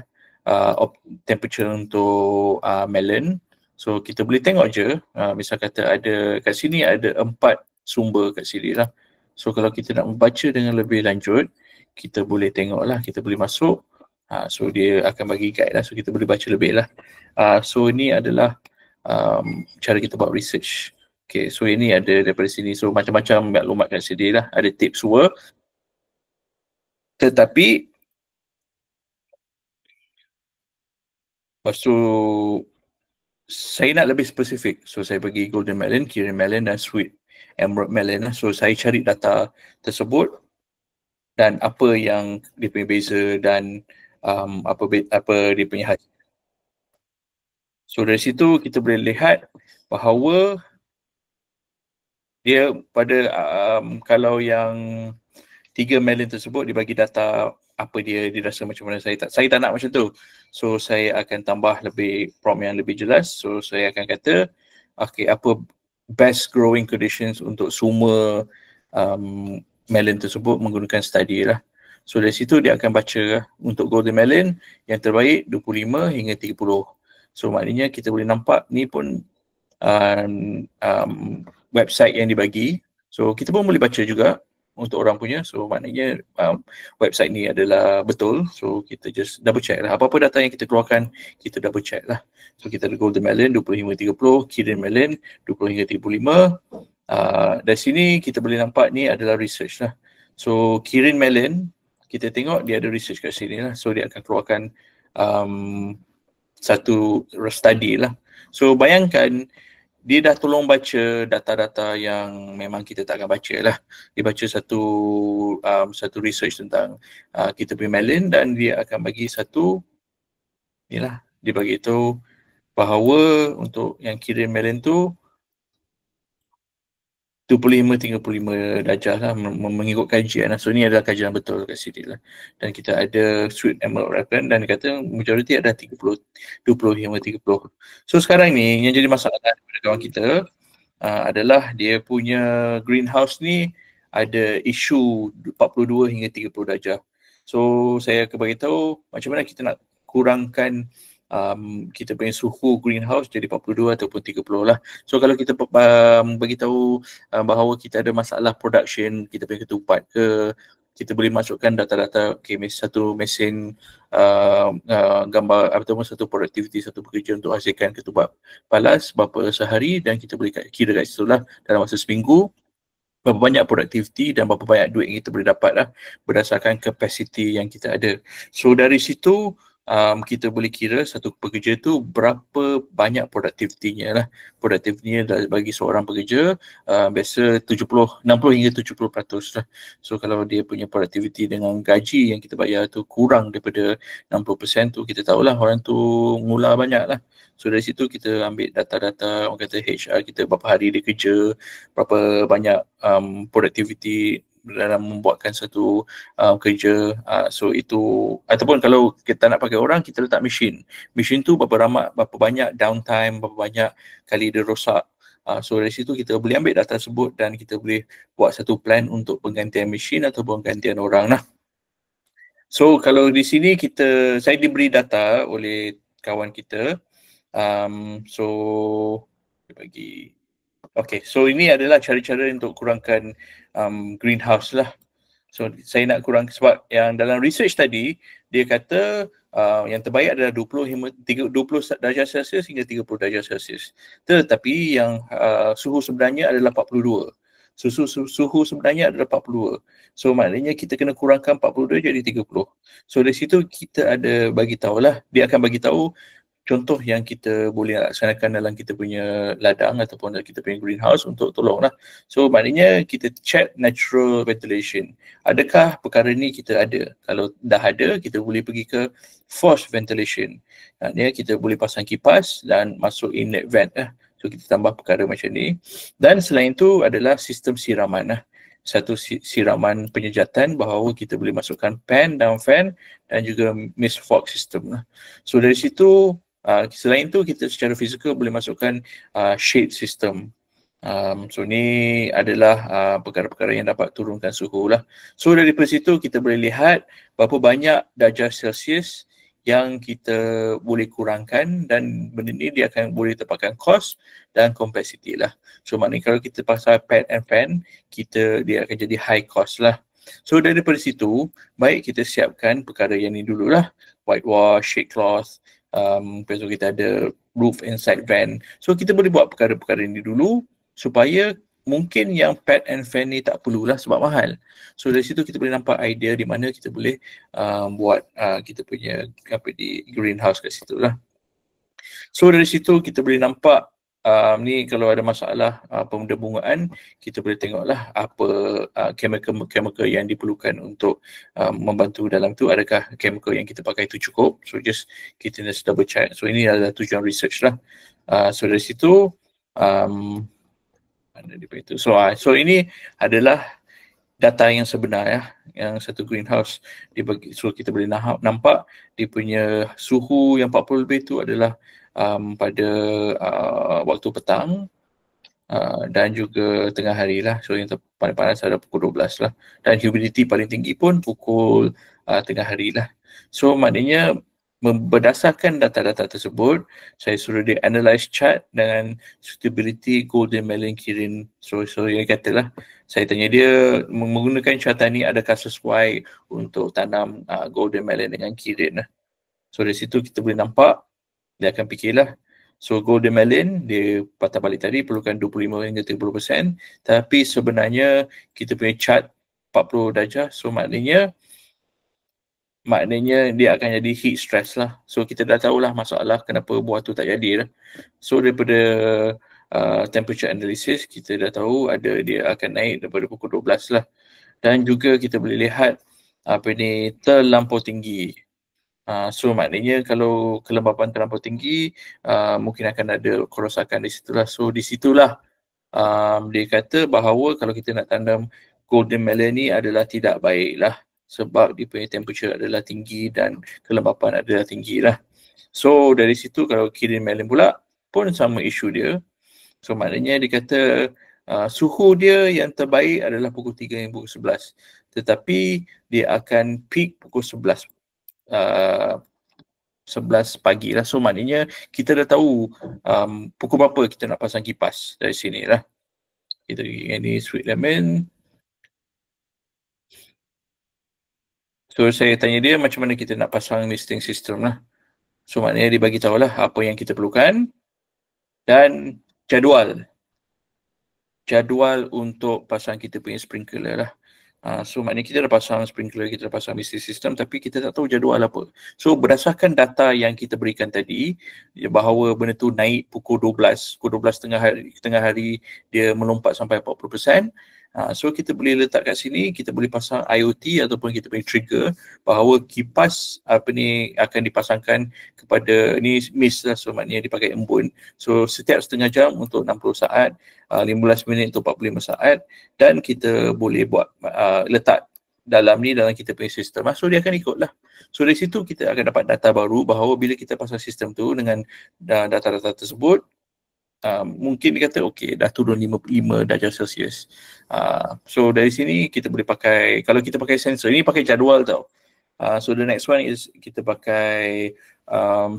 [SPEAKER 1] temperature untuk melon. So kita boleh tengok je, misal kata ada kat sini ada 4 sumber kat sini lah. So kalau kita nak membaca dengan lebih lanjut, kita boleh tengok lah, kita boleh masuk. So dia akan bagi guide lah, so kita boleh baca lebih lah. So ini adalah cara kita buat research. Okay, so ini ada daripada sini, so macam-macam maklumat kat sini lah, ada tips semua. Tetapi lepas tu saya nak lebih spesifik, so saya pergi golden melon, Kirin melon dan sweet emerald melon lah. So saya cari data tersebut dan apa yang dia punya beza dan apa dia punya hasil. So dari situ kita boleh lihat bahawa dia pada kalau yang 3 melon tersebut dia bagi data apa dia rasa macam mana. Saya tak nak macam tu. So saya akan tambah lebih prompt yang lebih jelas. So saya akan kata okay, apa best growing conditions untuk semua melon tersebut menggunakan study lah. So dari situ dia akan baca untuk golden melon yang terbaik 25 hingga 30. So maknanya kita boleh nampak ni pun website yang dibagi. So kita pun boleh baca juga untuk orang punya. So maknanya website ni adalah betul. So kita just double check lah. Apa-apa data yang kita keluarkan, kita double check lah. So kita ada golden melon 20 hingga 30, Kirin melon 20 hingga 35, Dari sini kita boleh nampak ni adalah research lah. So Kirin Mellon, kita tengok dia ada research kat sini lah. So dia akan keluarkan satu study lah. So bayangkan dia dah tolong baca data-data yang memang kita tak akan baca lah. Dia baca satu research tentang kita punya melon dan dia akan bagi satu, inilah, dia bagi tahu bahawa untuk yang Kirin Mellon tu 25-35 darjah lah mengikut kajian lah. So ni adalah kajian betul kat sini lah. Dan kita ada sweet emerald ripen dan dia kata majoriti ada 25-30. So sekarang ni yang jadi masalah daripada kawan kita adalah dia punya greenhouse ni ada isu 42 hingga 30 darjah. So saya akan bagi tahu macam mana kita nak kurangkan kita punya suhu greenhouse jadi 42 ataupun 30 lah. So kalau kita bagi tahu bahawa kita ada masalah production kita punya ketupat ke, kita boleh masukkan data-data satu mesin gambar ataupun satu produktiviti satu pekerja untuk hasilkan ketupat palas berapa sehari dan kita boleh kira kat situ lah dalam masa seminggu berapa banyak produktiviti dan berapa banyak duit yang kita boleh dapat lah berdasarkan kapasiti yang kita ada. So dari situ kita boleh kira satu pekerja tu berapa banyak produktivitinya lah. Produktivitinya bagi seorang pekerja biasa 60 hingga 70% lah. So kalau dia punya produktiviti dengan gaji yang kita bayar tu kurang daripada 60% tu, kita tahulah orang tu mula banyak lah. So dari situ kita ambil data-data, orang kata HR kita berapa hari dia kerja, berapa banyak produktiviti dalam membuatkan satu kerja. So itu, ataupun kalau kita nak pakai orang, kita letak mesin tu berapa banyak downtime, berapa banyak kali dia rosak. So dari situ kita boleh ambil data tersebut dan kita boleh buat satu plan untuk penggantian mesin ataupun penggantian orang lah. So kalau di sini saya diberi data oleh kawan kita. So dia bagi so ini adalah cara-cara untuk kurangkan greenhouse lah. So saya nak kurang sebab yang dalam research tadi dia kata yang terbaik adalah 20 darjah Celsius hingga 30 darjah Celsius. Tetapi yang suhu sebenarnya adalah 42. Suhu sebenarnya adalah 42. So maknanya kita kena kurangkan 42 jadi 30. So dari situ kita ada bagi tahulah, dia akan bagi tahu contoh yang kita boleh laksanakan dalam kita punya ladang ataupun dalam kita punya greenhouse untuk tolonglah. So maknanya kita check natural ventilation. Adakah perkara ni kita ada? Kalau dah ada, kita boleh pergi ke forced ventilation. Maknanya kita boleh pasang kipas dan masuk inlet vent lah. So kita tambah perkara macam ni. Dan selain tu adalah sistem siraman lah. Satu siraman penyejatan bahawa kita boleh masukkan pan dan fan dan juga mist fog system lah. So dari situ selain tu kita secara fizikal boleh masukkan shade system. So ni adalah perkara-perkara yang dapat turunkan suhu lah. So dari situ kita boleh lihat berapa banyak darjah Celsius yang kita boleh kurangkan dan benda ni dia akan boleh tempatkan cost dan complexity lah. So maknanya kalau kita pasal pan and fan, dia akan jadi high cost lah. So daripada situ, baik kita siapkan perkara yang ni dululah, whitewash, shade cloth, lepas tu kita ada roof inside van. So kita boleh buat perkara-perkara ni dulu supaya mungkin yang pad and fan ni tak perlulah sebab mahal. So dari situ kita boleh nampak idea di mana kita boleh buat kita punya di greenhouse kat situ lah. So dari situ kita boleh nampak ni kalau ada masalah pembungaan, kita boleh tengoklah apa chemical yang diperlukan untuk membantu dalam tu, adakah chemical yang kita pakai itu cukup. So just kita just double check. So ini adalah tujuan research lah. So dari situ so ini adalah data yang sebenar ya, yang satu greenhouse dibagi. So kita boleh nampak dia punya suhu yang 40 lebih tu adalah pada waktu petang dan juga tengah hari lah. So yang paling panas ada pukul 12 lah. Dan humidity paling tinggi pun pukul tengah hari lah. So maknanya berdasarkan data-data tersebut, saya suruh dia analyse chart dengan suitability golden melon Kirin. So yang katalah, saya tanya dia menggunakan carta ni adakah sesuai untuk tanam golden melon dengan Kirin lah. So dari situ kita boleh nampak, dia akan fikirlah So golden melon dia patah balik tadi perlukan 25 hingga 30%, tapi sebenarnya kita punya chart 40 darjah, so maknanya dia akan jadi heat stress lah. So kita dah tahulah masalah kenapa buah tu tak jadi lah. So daripada temperature analysis kita dah tahu dia akan naik daripada pukul 12 lah. Dan juga kita boleh lihat terlampau tinggi. So maknanya kalau kelembapan terlampau tinggi, mungkin akan ada kerosakan di situlah. So di situlah dia kata bahawa kalau kita nak tanam golden melon ni adalah tidak baik lah, sebab dia punya temperature adalah tinggi dan kelembapan adalah tinggi lah. So dari situ kalau green melon pula pun sama isu dia. So maknanya dia kata suhu dia yang terbaik adalah pukul 3 hingga pukul 11. Tetapi dia akan peak pukul 11 pagi lah. So maknanya kita dah tahu pukul berapa kita nak pasang kipas dari sini lah. Kita ini sweet lemon. So saya tanya dia macam mana kita nak pasang listing system lah. So maknanya dia bagi tahu lah apa yang kita perlukan dan jadual untuk pasang kita punya sprinkler lah. So maknanya kita dah pasang sprinkler, kita dah pasang listing system, tapi kita tak tahu jadual apa. So berdasarkan data yang kita berikan tadi, bahawa benda tu naik pukul 12 tengah hari dia melompat sampai 40%. So kita boleh letak kat sini, kita boleh pasang IoT ataupun kita boleh trigger bahawa kipas akan dipasangkan kepada ni mist lah, so maknanya dipakai embun. So setiap setengah jam untuk 60 saat, 15 minit untuk 45 saat, dan kita boleh buat letak dalam kita punya sistem. So dia akan ikut lah. So dari situ kita akan dapat data baru bahawa bila kita pasang sistem tu dengan data-data tersebut, mungkin dia kata okey dah turun 55 darjah Celsius. So dari sini kita boleh pakai, kalau kita pakai sensor, ini pakai jadual tau. So the next one is kita pakai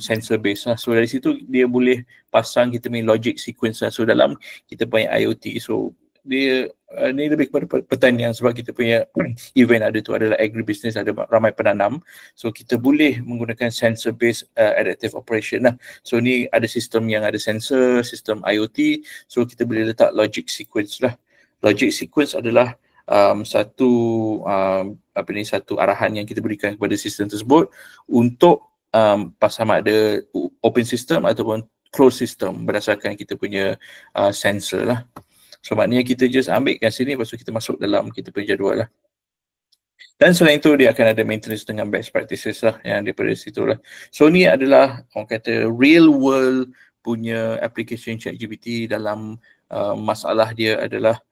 [SPEAKER 1] sensor base lah. So dari situ dia boleh pasang kita punya logic sequence lah. So dalam kita punya IoT, so dia ni lebih kepada pertanian, sebab kita punya event adalah agribusiness, ada ramai penanam. So kita boleh menggunakan sensor based adaptive operation lah. So ni ada sistem yang ada sensor, sistem IoT. So kita boleh letak logic sequence lah. Logic sequence adalah satu arahan yang kita berikan kepada sistem tersebut untuk sama ada open system ataupun closed system berdasarkan kita punya sensor lah. So maknanya kita just ambil kat sini, lepas tu kita masuk dalam kita punya jadual lah. Dan selain itu dia akan ada maintenance dengan best practices lah yang daripada situ lah. So ni adalah orang kata real world punya application ChatGPT dalam masalah dia adalah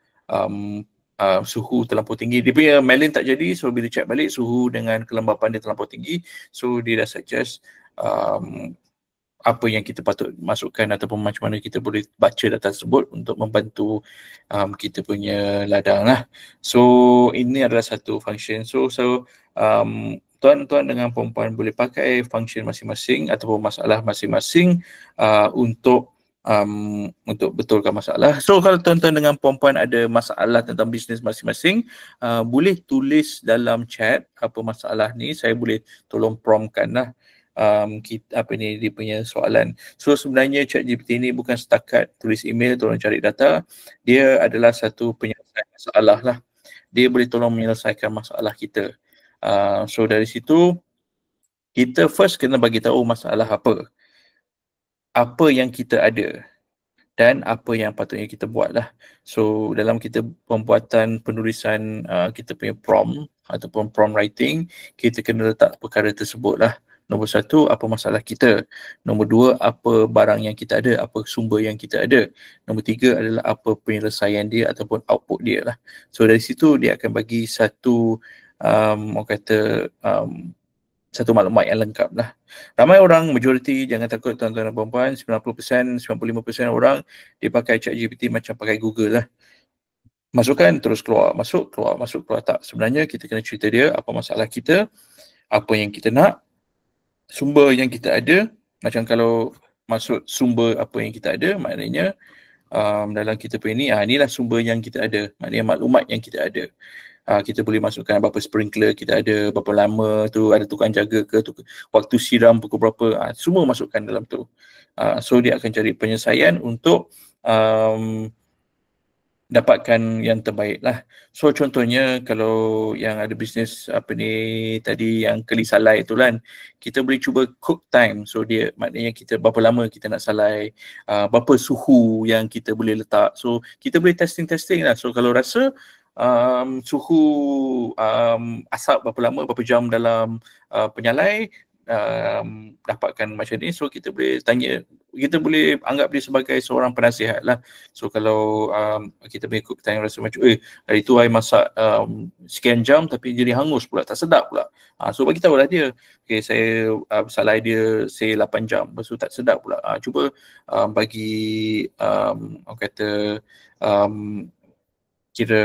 [SPEAKER 1] suhu terlampau tinggi. Dia punya melon tak jadi, so bila check balik suhu dengan kelembapan dia terlampau tinggi, so dia dah suggest apa yang kita patut masukkan ataupun macam mana kita boleh baca data tersebut untuk membantu kita punya ladang lah. So ini adalah satu function. So tuan-tuan dengan puan-puan boleh pakai function masing-masing ataupun masalah masing-masing untuk betulkan masalah. So kalau tuan-tuan dengan puan-puan ada masalah tentang bisnes masing-masing, boleh tulis dalam chat apa masalah ni, saya boleh tolong promptkan lah dia punya soalan. So sebenarnya ChatGPT ni bukan setakat tulis email tolong cari data, dia adalah satu penyelesaian masalah lah. Dia boleh tolong menyelesaikan masalah kita. So dari situ kita first kena bagi tahu masalah apa yang kita ada dan apa yang patutnya kita buat lah. So dalam kita pembuatan penulisan kita punya prompt ataupun prompt writing, kita kena letak perkara tersebut lah. Nombor satu, apa masalah kita. Nombor dua, apa barang yang kita ada, apa sumber yang kita ada. Nombor tiga adalah apa penyelesaian dia ataupun output dia lah. So dari situ dia akan bagi satu satu maklumat yang lengkap lah. Ramai orang, majoriti, jangan takut tuan-tuan dan puan-puan, 90%, 95% orang dia pakai ChatGPT macam pakai Google lah. Masukkan terus keluar, masuk keluar. Tak, sebenarnya kita kena cerita dia apa masalah kita, apa yang kita nak, sumber yang kita ada. Macam kalau masuk sumber apa yang kita ada, maknanya dalam kita punya ni, inilah sumber yang kita ada, maknanya maklumat yang kita ada. Kita boleh masukkan berapa sprinkler kita ada, berapa lama tu, ada tukang jaga ke, waktu siram pukul berapa, semua masukkan dalam tu. So dia akan cari penyelesaian untuk dapatkan yang terbaik lah. So contohnya kalau yang ada bisnes apa ni tadi yang keli salai tu kan, kita boleh cuba cook time. So dia maknanya kita berapa lama kita nak salai, berapa suhu yang kita boleh letak. So kita boleh testing lah. So kalau rasa suhu asap berapa lama, berapa jam dalam penyalai, dapatkan macam ni, so kita boleh tanya, kita boleh anggap dia sebagai seorang penasihat lah. So kalau kita boleh cook time rasa macam hari tu I masak sekian jam tapi jadi hangus pula, tak sedap pula, so bagi tahu lah dia, okay, saya salai dia say 8 jam, lepas tu tak sedap pula, cuba bagi orang kata kira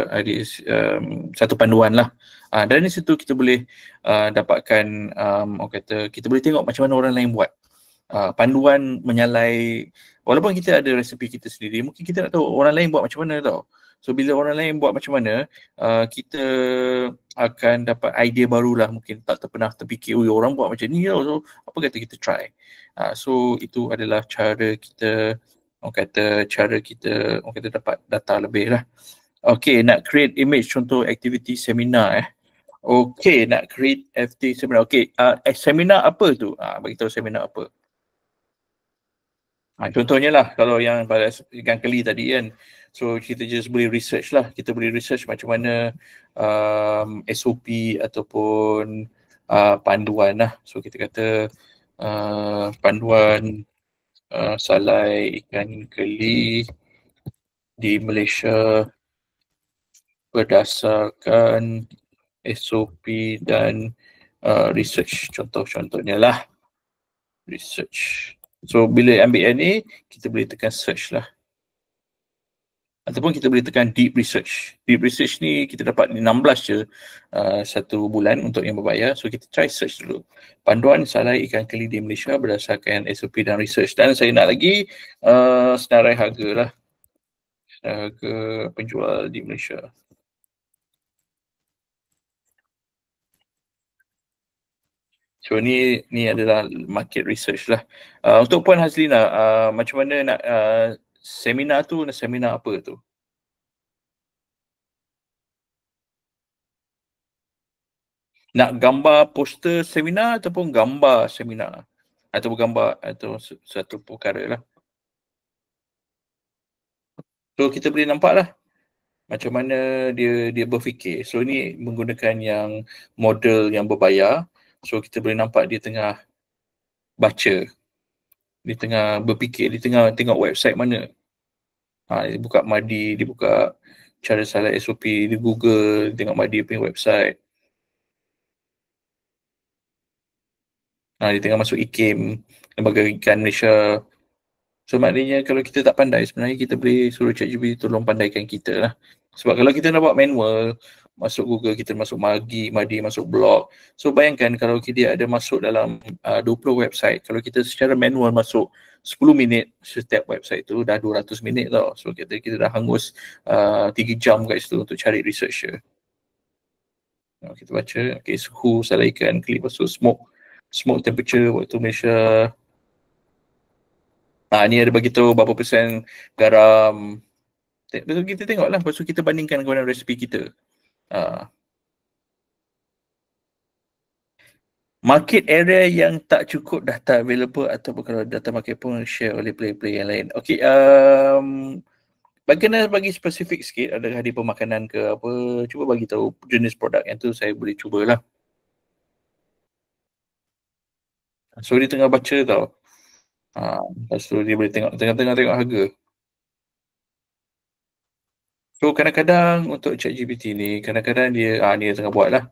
[SPEAKER 1] ada satu panduan lah. Dan di situ kita boleh dapatkan orang kata kita boleh tengok macam mana orang lain buat. Panduan menyalai, walaupun kita ada resepi kita sendiri, mungkin kita nak tahu orang lain buat macam mana tau. So bila orang lain buat macam mana, kita akan dapat idea barulah, mungkin tak pernah terfikir, orang buat macam ni tau, so apa kata kita try. So itu adalah cara kita, orang kata dapat data lebih lah. Okay, nak create image contoh aktiviti seminar Okay, nak create aktiviti seminar. Okay, seminar apa tu? Bagi tahu seminar apa. Contohnya lah, kalau yang pada yang keli tadi kan, so kita just boleh research lah. Kita boleh research macam mana SOP ataupun panduan lah. So kita kata panduan salai ikan keli di Malaysia berdasarkan SOP dan research, contohnya lah research. So bila ambil yang ni, kita boleh tekan search lah, ataupun kita boleh tekan deep research. Deep research ni kita dapat 16 je satu bulan untuk yang berbayar. So kita try search dulu, panduan salai ikan keli di Malaysia berdasarkan SOP dan research. Dan saya nak lagi senarai harga lah, harga penjual di Malaysia. So ni adalah market research lah. Untuk Puan Hazlina, macam mana nak seminar tu, seminar apa tu? Nak gambar poster seminar ataupun gambar seminar? Atau gambar atau satu perkara lah. So kita boleh nampak lah macam mana dia berfikir. So ni menggunakan yang model yang berbayar. So kita boleh nampak dia tengah baca, dia tengah berfikir, dia tengah tengok website mana. Dia buka Madi, dia buka cara salah SOP, dia Google, tengok Madi punya website. Dia tengah masuk IKIM, Lembaga Ikan Malaysia. So maknanya kalau kita tak pandai, sebenarnya kita boleh suruh ChatGPT tolong pandaikan kita lah. Sebab kalau kita nak buat manual, masuk Google, kita masuk Madi, masuk blog. So bayangkan kalau dia ada masuk dalam 20 website, kalau kita secara manual masuk 10 minit setiap website tu, dah 200 minit tau. So kita dah hangus 3 jam kat situ untuk cari researcher. Kita baca, okay, suhu salai ikan, klik masuk smoke temperature waktu Malaysia. Ni ada bagi tahu berapa persen garam. Lepas tu kita tengok lah, lepas tu kita bandingkan dengan resipi kita. Market area yang tak cukup data available ataupun kalau data market pun share oleh player-player yang lain. Okay, bagi spesifik sikit, adakah dia pemakanan ke apa, cuba bagi tahu jenis produk yang tu, saya boleh cubalah. So dia tengah baca tau. Lepas tu dia boleh tengok harga. So kadang-kadang untuk ChatGPT ni, kadang-kadang dia tengah buat lah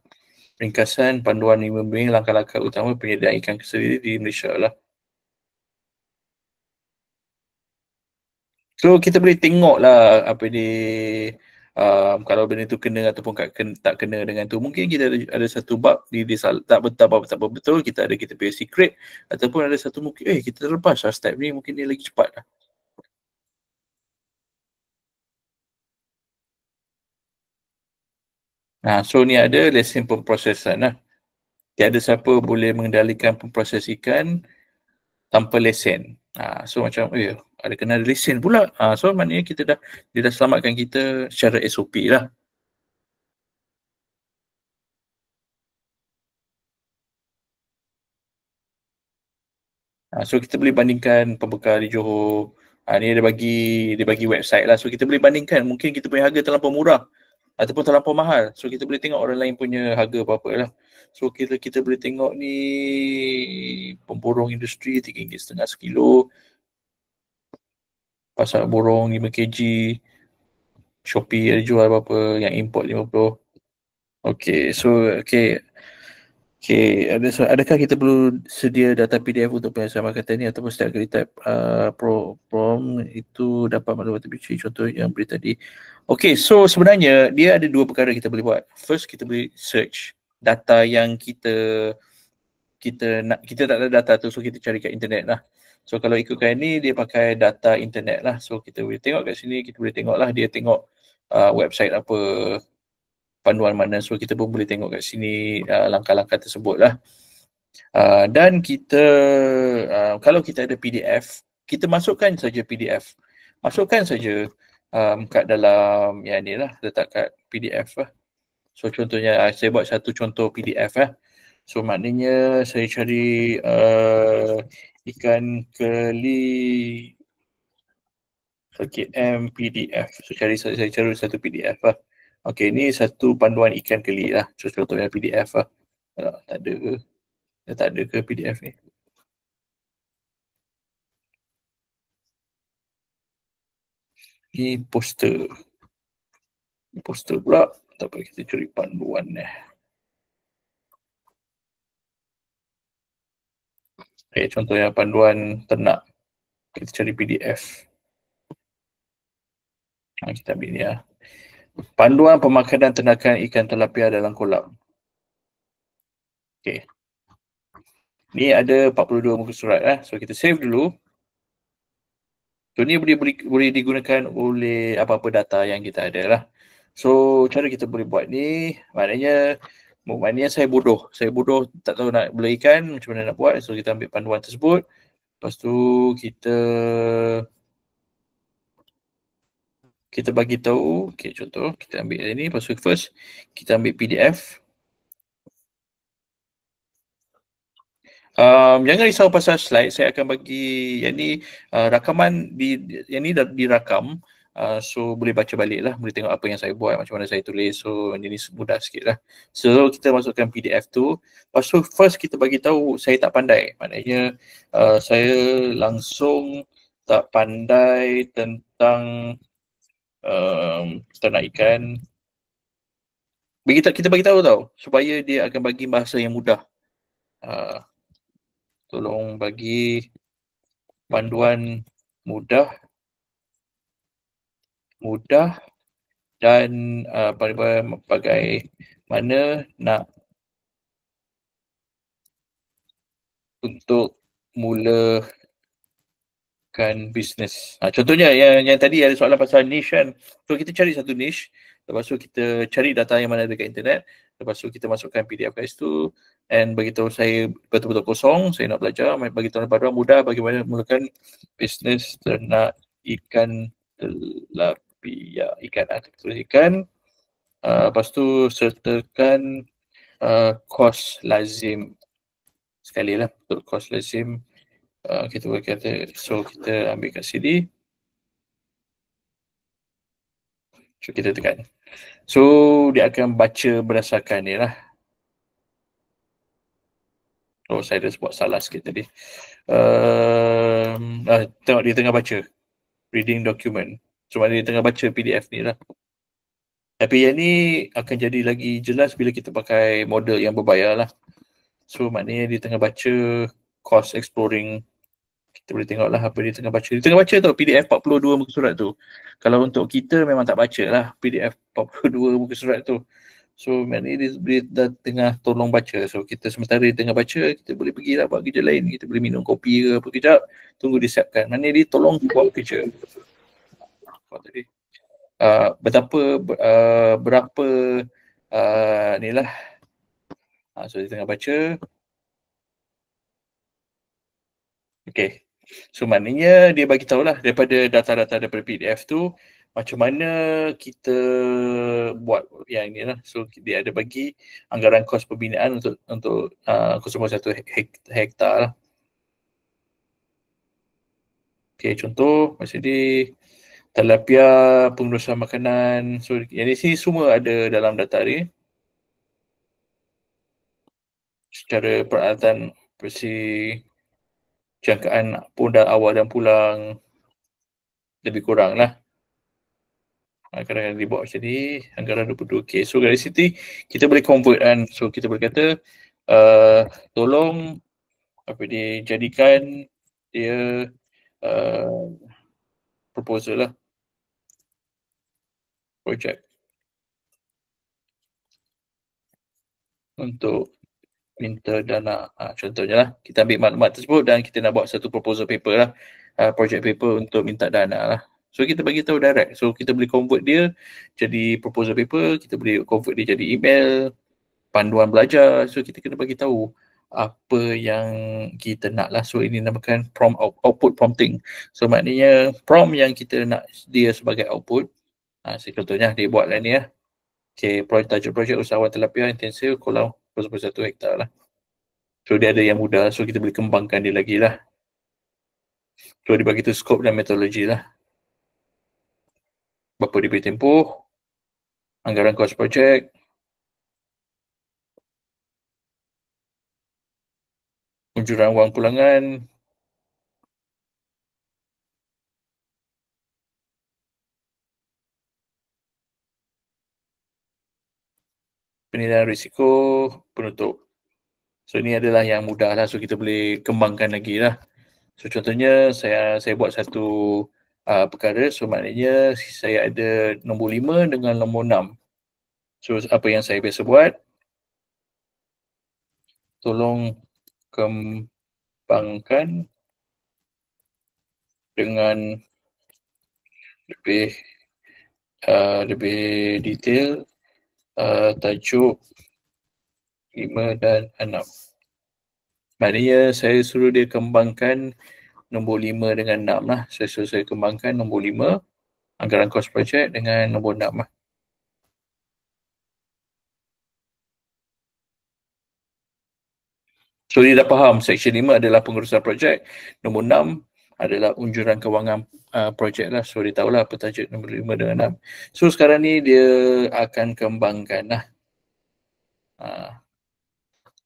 [SPEAKER 1] ringkasan panduan membimbing langkah-langkah utama penyediaan ikan sendiri di Malaysia lah. So kita boleh tengok lah apa ni, kalau benda tu kena ataupun tak kena dengan tu. Mungkin kita ada satu bab dia tak betul, kita ada kita punya secret, ataupun ada satu mungkin kita terlepas lah step ni, mungkin dia lagi cepat lah. So ni ada lesen pemprosesan lah. Tiada siapa boleh mengendalikan pemproses ikan tanpa lesen. So macam ada kena ada lesen pula. So maknanya dia dah selamatkan kita secara SOP lah. So kita boleh bandingkan pembekal di Johor. Ni dia bagi website lah. So kita boleh bandingkan, mungkin kita punya harga terlampau murah ataupun terlampau mahal. So kita boleh tengok orang lain punya harga apa-apa lah. So kita boleh tengok ni pemborong industri RM3.5 sekilo. Pasar borong 5 kg. Shopee ada jual berapa, yang import 50. Okay, so adakah kita perlu sedia data PDF untuk pengesahan kata ni ataupun setiap kali type prompt itu dapat maklumat lebih contoh yang beri tadi. Okay, so sebenarnya dia ada dua perkara kita boleh buat. First, kita boleh search data yang kita tak ada data tu, so kita cari kat internet lah. So kalau ikutkan ni, dia pakai data internet lah. So kita boleh tengok kat sini, kita boleh tengok lah dia tengok website apa, panduan mana. So kita pun boleh tengok kat sini langkah-langkah tersebut lah. Dan kita kalau kita ada PDF, kita masukkan saja PDF. Masukkan saja kat dalam yang ni lah, letak kat PDF lah. So contohnya saya buat satu contoh PDF lah. So maknanya saya cari ikan keli KM PDF. So saya cari satu PDF lah. Okay, ni satu panduan ikan keli lah. So contohnya PDF lah. Tak ada ke? Tak ada ke PDF ni? Ni poster. Poster pula. Tak apa, kita cari panduan ni. Okay, contohnya panduan ternak. Kita cari PDF. Kita ambil ni lah. Panduan pemakanan ternakan ikan tilapia dalam kolam. Okay. Ni ada 42 muka surat lah. So kita save dulu. So ni boleh digunakan oleh apa-apa data yang kita ada lah. So cara kita boleh buat ni, maknanya saya bodoh. Saya bodoh, tak tahu nak bela ikan, macam mana nak buat. So kita ambil panduan tersebut. Lepas tu kita bagi tahu, okay, contoh kita ambil ini, lepas tu first kita ambil PDF. Jangan risau pasal slide, saya akan bagi yang ni rakaman yang ni dah dirakam. So boleh baca balik lah, boleh tengok apa yang saya buat, macam mana saya tulis. So ini mudah sikit lah. So kita masukkan PDF tu. Lepas tu first kita bagi tahu saya tak pandai. Maknanya saya langsung tak pandai tentang ternak ikan. Kita bagi tahu tau, supaya dia akan bagi bahasa yang mudah. Tolong bagi panduan mudah dan bagaimana nak untuk mulakan bisnes. Contohnya yang tadi ada soalan pasal niche kan. So kita cari satu niche, lepas tu kita cari data yang mana ada kat internet, lepas tu kita masukkan PDF kat situ and beritahu saya betul-betul kosong, saya nak belajar, bagi tahu panduan mudah bagaimana mulakan bisnes ternak ikan tilapia, ikan. Lepas tu sertakan kos lazim sekali lah, untuk kos lazim kita boleh kata. So kita ambil kat sini, so kita tekan, so dia akan baca berdasarkan ni lah. Saya dah buat salah sikit tadi. Tengok dia tengah baca reading document, so maknanya dia tengah baca PDF ni lah. Tapi yang ni akan jadi lagi jelas bila kita pakai model yang berbayar lah. So maknanya dia tengah baca course exploring. Kita boleh tengok lah apa dia tengah baca. Dia tengah baca tau PDF 42 muka surat tu. Kalau untuk kita memang tak baca lah PDF 42 muka surat tu. So maknanya dia dah tengah tolong baca. So kita sementara dia tengah baca, kita boleh pergi lah buat kerja lain. Kita boleh minum kopi ke apa kejap. Tunggu dia siapkan. Maknanya dia tolong buat kerja. Berapa ni lah. So dia tengah baca. Okay. So maknanya dia bagi tahulah daripada data-data daripada PDF tu macam mana kita buat yang ni lah. So dia ada bagi anggaran kos pembinaan untuk 0,1 hektar lah. Okay, contoh macam ni tilapia, pengurusan makanan. So yang di sini semua ada dalam data ni. Secara peralatan bersih, jangkaan pun dah awal dan pulang lebih kurang lah. Kadang-kadang dibuat macam ni, anggaran 22K. So dari situ kita boleh convert kan. So kita boleh kata tolong apa dia jadikan dia proposal lah, projek untuk minta dana. Contohnya lah, kita ambil maklumat tersebut dan kita nak buat satu proposal paper lah, project paper untuk minta dana lah. So kita bagi tahu direct. So kita boleh convert dia jadi proposal paper, kita boleh convert dia jadi email, panduan belajar. So kita kena bagi tahu apa yang kita nak lah. So ini namakan prompt output prompting. So maknanya prompt yang kita nak dia sebagai output. Contohnya dia buat lah ni lah. Okay, tajuk projek usahawan tilapia intensif kolam 1 hektar lah. So dia ada yang mudah, so kita boleh kembangkan dia lagi lah. So dia bagi tu skop dan metodologi lah. Berapa dia boleh tempoh, anggaran kos projek, unjuran wang pulangan, penilaian risiko, penutup. So ini adalah yang mudah lah, so kita boleh kembangkan lagi lah. So contohnya saya buat satu perkara, so maknanya saya ada nombor 5 dengan nombor 6. So apa yang saya biasa buat, tolong kembangkan dengan lebih detail tajuk 5 dan 6. Maknanya saya suruh dia kembangkan nombor 5 dengan 6 lah. Saya suruh saya kembangkan nombor 5, anggaran kos projek dengan nombor 6 lah. So dia dah faham section 5 adalah pengurusan projek, nombor 6 adalah unjuran kewangan projek lah. So dia tahulah apa tajuk nombor 5 dengan 6. So sekarang ni dia akan kembangkan lah.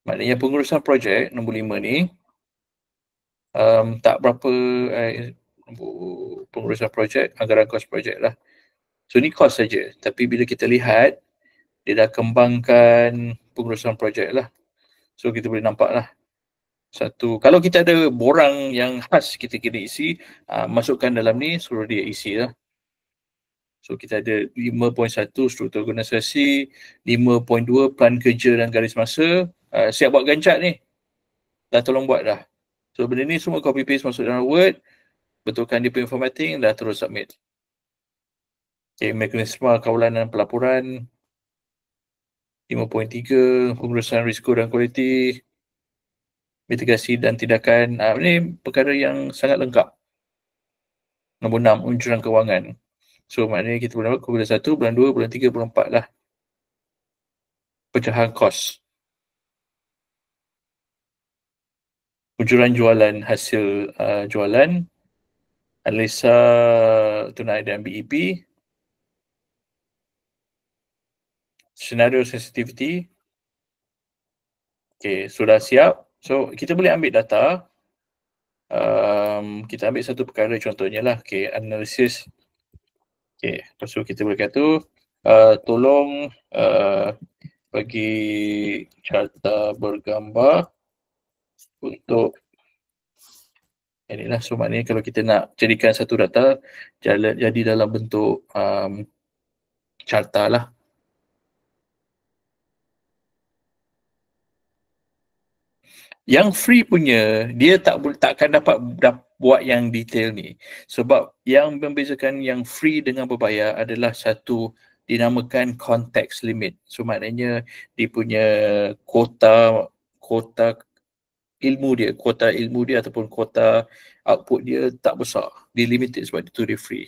[SPEAKER 1] Maknanya pengurusan projek nombor 5 ni tak berapa pengurusan projek, anggaran kos projek lah. So ni kos saja, tapi bila kita lihat dia dah kembangkan pengurusan projek lah. So kita boleh nampak lah satu, kalau kita ada borang yang khas kita kena isi, masukkan dalam ni, suruh dia isi lah. So kita ada 5.1 struktur organisasi, 5.2 plan kerja dan garis masa, siap buat gancat ni, dah tolong buat dah. So benda ni semua copy paste masuk dalam Word, betulkan dia punya formatting, dah terus submit. Okay, mekanisme kawalan dan pelaporan, 5.3 pengurusan risiko dan kualiti, mitigasi dan tindakan. Ini perkara yang sangat lengkap. Nombor 6, unjuran kewangan. So maknanya kita boleh bulan 1, bulan 2, bulan 3, bulan 4 lah. Pecahan kos. Unjuran jualan, hasil jualan, analisa tunai dan BEP, senario sensitivity. Okay, sudah siap. So kita boleh ambil data. Kita ambil satu perkara contohnya lah. Okay, analisis. Okay, lepas tu kita boleh kata tolong bagi carta bergambar untuk inilah. So maknanya kalau kita nak jadikan satu data jadi dalam bentuk carta lah. Yang free punya dia takkan dapat buat yang detail ni, sebab yang membezakan yang free dengan berbayar adalah satu dinamakan context limit. So maknanya dia punya kuota ilmu dia, kuota ilmu dia ataupun kuota output dia tak besar. Dia limited sebab itu dia free.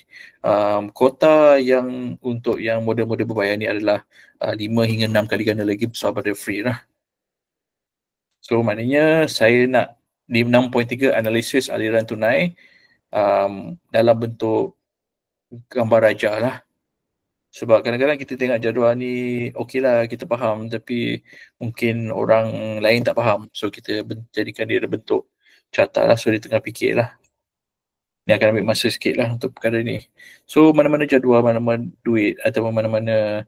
[SPEAKER 1] Kuota yang untuk yang model-model berbayar ni adalah 5 hingga 6 kali ganda lagi besar pada free lah. So maknanya saya nak di 6.3 analisis aliran tunai dalam bentuk gambar rajah lah. Sebab kadang-kadang kita tengok jadual ni okey lah, kita faham, tapi mungkin orang lain tak faham. So kita jadikan dia bentuk carta lah, so dia tengah fikir lah. Dia akan ambil masa sikit lah untuk perkara ni. So mana-mana jadual, mana-mana duit ataupun mana-mana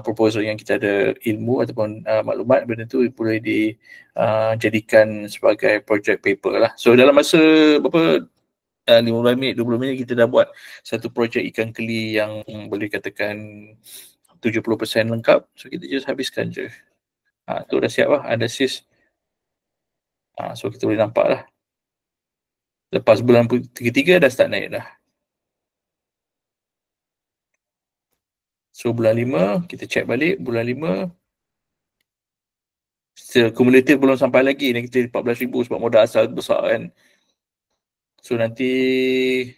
[SPEAKER 1] proposal yang kita ada ilmu ataupun maklumat, benda tu boleh dijadikan sebagai project paper lah. So dalam masa berapa 15 minit, 20 minit kita dah buat satu projek ikan keli yang boleh katakan 70% lengkap. So kita just habiskan je. Tu dah siap lah, analisis. So kita boleh nampak lah. Lepas bulan ketiga dah start naik dah. So bulan 5 kita check balik, bulan 5 kumulatif belum sampai lagi ni, kita 14,000 sebab modal asal besar kan. So nanti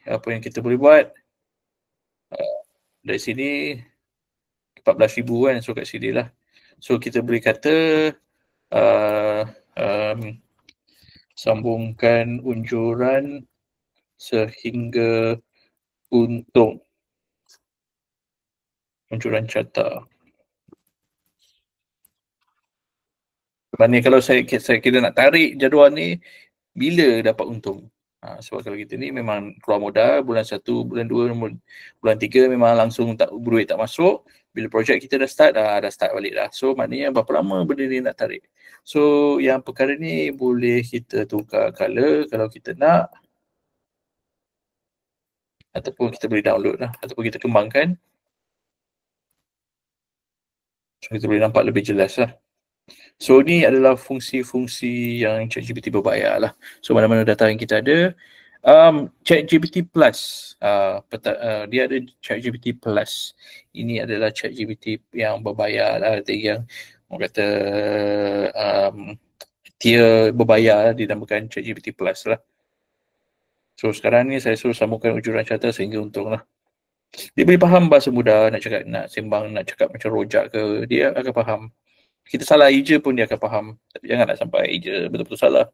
[SPEAKER 1] apa yang kita boleh buat dari sini 14,000 kan, so kat sini lah. So kita boleh kata sambungkan unjuran sehingga untung. Unjuran carta. Maksudnya kalau saya kira nak tarik jadual ni, bila dapat untung? Sebab kalau kita ni memang keluar modal bulan 1, bulan 2, bulan 3 memang langsung tak duit tak masuk. Bila projek kita dah start balik dah. So maknanya berapa lama benda ni nak tarik. So yang perkara ni boleh kita tukar color kalau kita nak. Ataupun kita boleh download lah. Ataupun kita kembangkan. So kita boleh nampak lebih jelas lah. So ni adalah fungsi-fungsi yang ChatGPT berbayar lah. So mana-mana data yang kita ada. ChatGPT Plus, dia ada ChatGPT Plus. Ini adalah ChatGPT yang berbayar lah, yang orang kata tier berbayar lah, dinamakan ChatGPT Plus lah. So sekarang ni saya suruh sambungkan ujuran carta sehingga untung lah. Dia boleh faham bahasa mudah, nak cakap, nak sembang, nak cakap macam rojak ke, dia akan faham. Kita salah eja pun dia akan faham. Tapi jangan nak sampai eja betul-betul salah.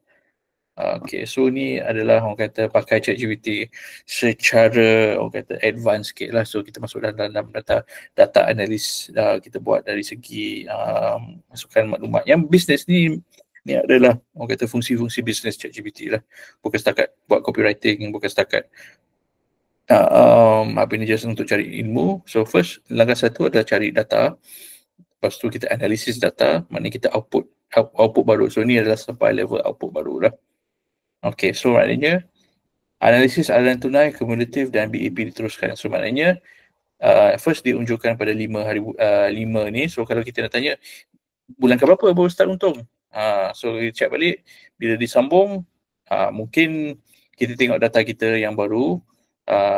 [SPEAKER 1] Okay, so ni adalah orang kata pakai ChatGPT secara orang kata advance sikit lah. So kita masuk dalam data analis, kita buat dari segi masukkan maklumat. Yang bisnes ni adalah orang kata fungsi-fungsi bisnes ChatGPT lah. Bukan setakat buat copywriting, bukan setakat apa ni, just untuk cari ilmu. So first, langkah satu adalah cari data. Lepas tu kita analisis data, maknanya kita output baru. So ni adalah sampai level output baru lah. Okay, so maknanya analisis aliran tunai, kumulatif dan BEP diteruskan. So maknanya first diunjukkan pada 5 ni. So kalau kita nak tanya bulan ke berapa baru start untung, so kita check balik. Bila disambung, mungkin kita tengok data kita yang baru,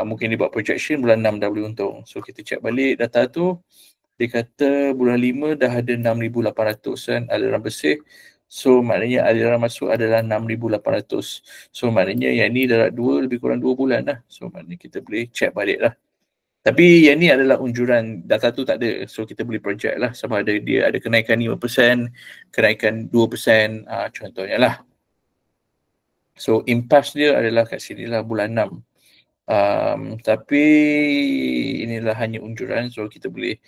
[SPEAKER 1] mungkin dia buat projection bulan 6 dah boleh untung. So kita check balik data tu, dia kata bulan 5 dah ada 6,800 kan aliran bersih. So maknanya aliran masuk adalah 6,800. So maknanya yang ni dah lebih kurang 2 bulan lah. So maknanya kita boleh check balik lah. Tapi yang ni adalah unjuran, data tu tak ada. So kita boleh project lah sama ada dia ada kenaikan 5%, kenaikan 2%, contohnya lah. So impasse dia adalah kat sini lah bulan 6. Tapi inilah hanya unjuran, so kita boleh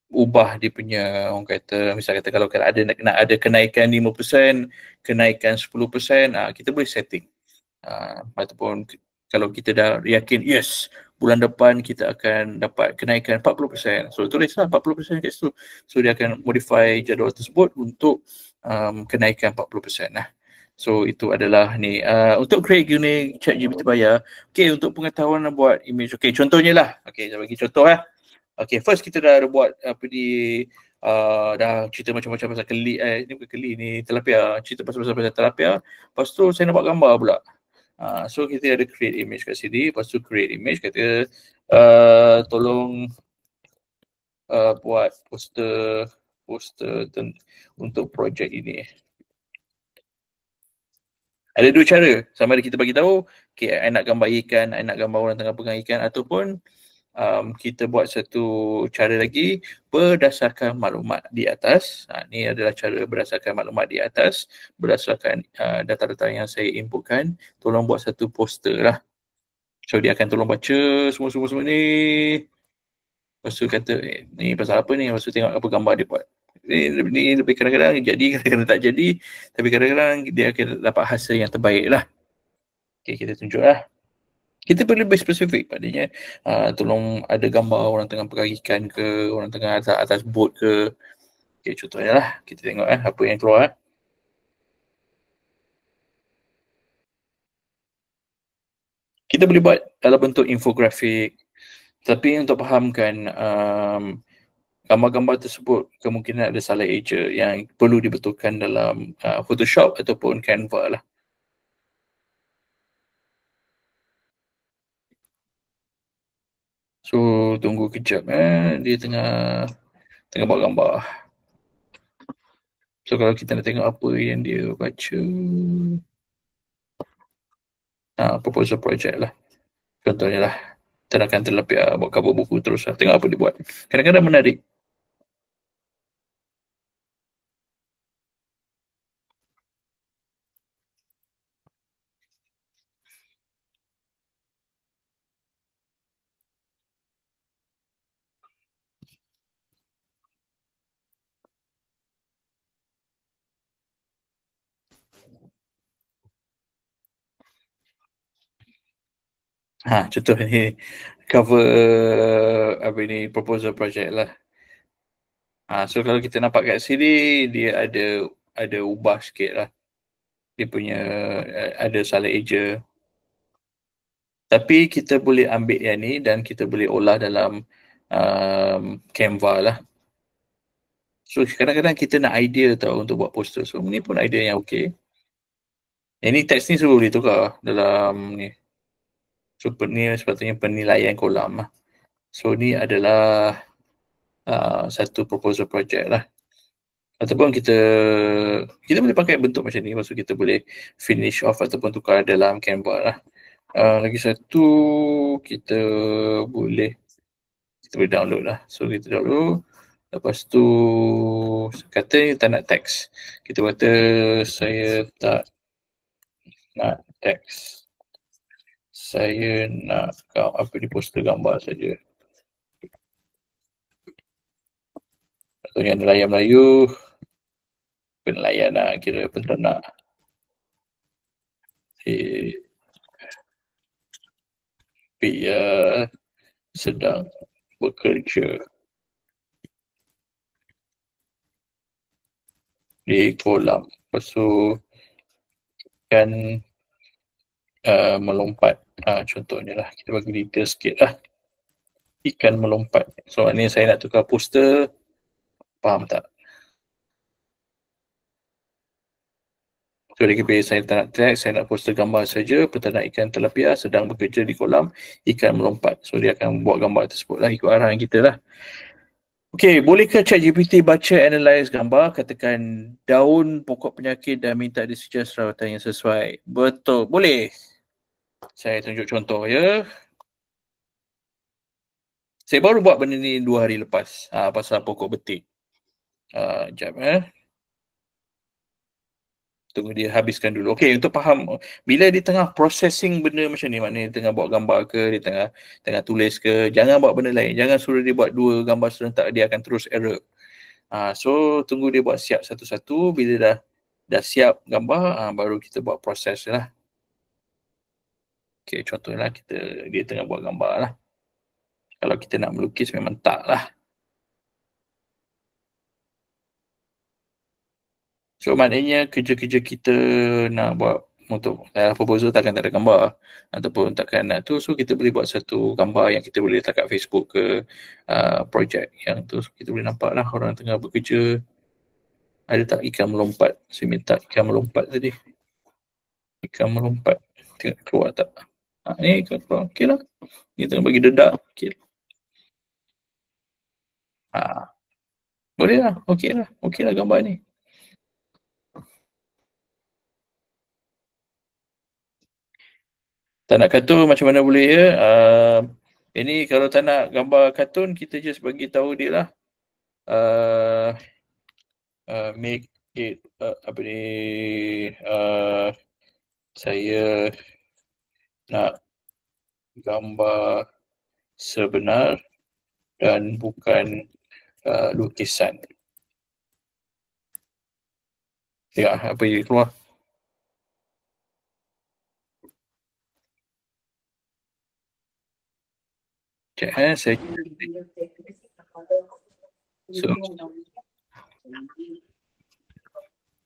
[SPEAKER 1] ubah dia punya, orang kata, misal kata kalau ada nak ada kenaikan 5%, kenaikan 10%, kita boleh setting. Ataupun kalau kita dah yakin, yes, bulan depan kita akan dapat kenaikan 40%. So tulislah 40% kat situ. So dia akan modify jadual tersebut untuk kenaikan 40% lah. So itu adalah ni. Untuk create guna ChatGPT bayar, okay, untuk pengetahuan nak buat image, okay, contohnya lah. Okay, saya bagi contoh lah. Okay, first kita dah buat apa di dah cerita macam-macam pasal keli, ni bukan keli, ni tilapia, cerita pasal tilapia. Lepas tu saya nak buat gambar pula. So kita ada create image kat sini, lepas tu create image, kata tolong buat poster untuk projek ini. Ada dua cara, sama ada kita bagi tahu, okay, I nak gambar ikan, I nak gambar orang tengah pegang ikan, ataupun kita buat satu cara lagi berdasarkan maklumat di atas. Ini adalah cara berdasarkan maklumat di atas, berdasarkan data-data yang saya inputkan, tolong buat satu poster lah. So dia akan tolong baca semua ni. Lepas tu kata, ni pasal apa ni? Lepas tu tengok apa gambar dia buat. Ni lebih kadang-kadang jadi, kadang-kadang tak jadi. Tapi kadang-kadang dia akan dapat hasil yang terbaik lah. Okay, kita tunjuk lah. Kita perlu lebih spesifik, maknanya tolong ada gambar orang tengah pegang ikan ke, orang tengah atas bot ke. Okay, contohnya lah, kita tengok apa yang keluar. Kita boleh buat dalam bentuk infografik, tapi untuk fahamkan gambar-gambar tersebut kemungkinan ada salah eja yang perlu dibetulkan dalam Photoshop ataupun Canva lah. So tunggu kejap, dia tengah buat gambar. So kalau kita nak tengok apa yang dia baca, proposal project lah. Contohnya lah, terangkan terlebih buat cover buku terus lah. Tengok apa dia buat. Kadang-kadang menarik. Contoh ni cover apa ni proposal project lah. So kalau kita nampak kat sini dia ada ubah sikit lah. Dia punya ada salah eja. Tapi kita boleh ambil yang ni dan kita boleh olah dalam Canva lah. So kadang-kadang kita nak idea tau untuk buat poster. So ni pun idea yang okey. Yang ni teks ni semua boleh tukar dalam ni. So ni sepatutnya penilaian kolam lah. So ni adalah satu proposal project lah. Ataupun kita boleh pakai bentuk macam ni. Maksud kita boleh finish off ataupun tukar dalam Canva lah. Lagi satu kita boleh download lah. So kita download. Lepas tu kata tak nak teks. Kita kata saya tak nak teks. Saya nak apa di poster gambar saja. Contohnya nelayan Melayu, penelayan lah, kira penternak. Dia sedang bekerja di kolam. Lepas tu kan melompat. Contohnya lah, kita bagi detail sikit lah. Ikan melompat. So ni saya nak tukar poster. Faham tak? So dia pilih saya tak nak tag, saya nak poster gambar saja, peternak ikan tilapia sedang bekerja di kolam, ikan melompat. So dia akan buat gambar tersebut lah, ikut arahan kita lah. Okey, bolehkah ChatGPT baca analyze gambar, katakan daun pokok penyakit dan minta disuggest rawatan yang sesuai? Betul, boleh. Saya tunjuk contoh ya. Saya baru buat benda ni 2 hari lepas pasal pokok betik. Sekejap tunggu dia habiskan dulu. Okey, untuk faham bila dia tengah processing benda macam ni, maknanya dia tengah buat gambar ke, dia tengah tulis ke, jangan buat benda lain. Jangan suruh dia buat 2 gambar serentak, dia akan terus error. So tunggu dia buat siap satu-satu. Bila dah siap gambar, baru kita buat proses lah. Okey, contohnya dia tengah buat gambar lah. Kalau kita nak melukis memang tak lah. So maknanya kerja-kerja kita nak buat untuk proposal takkan tak ada gambar ataupun takkan nak tu, so kita boleh buat satu gambar yang kita boleh letak kat Facebook ke projek yang tu, so kita boleh nampak lah orang tengah bekerja. Ada tak ikan melompat? Saya minta ikan melompat tadi. Ikan melompat. Tengok keluar tak? Ni ikan keluar. Okey lah. Ni tengah bagi dedak. Okey. Boleh lah. Okey lah. Okey lah gambar ni. Tak nak kartun macam mana boleh ya? Ini kalau tak nak gambar kartun, kita just bagi tahu dia lah. Make it apa ni, saya nak gambar sebenar dan bukan lukisan. Tengok apa yang keluar. Sekejap saya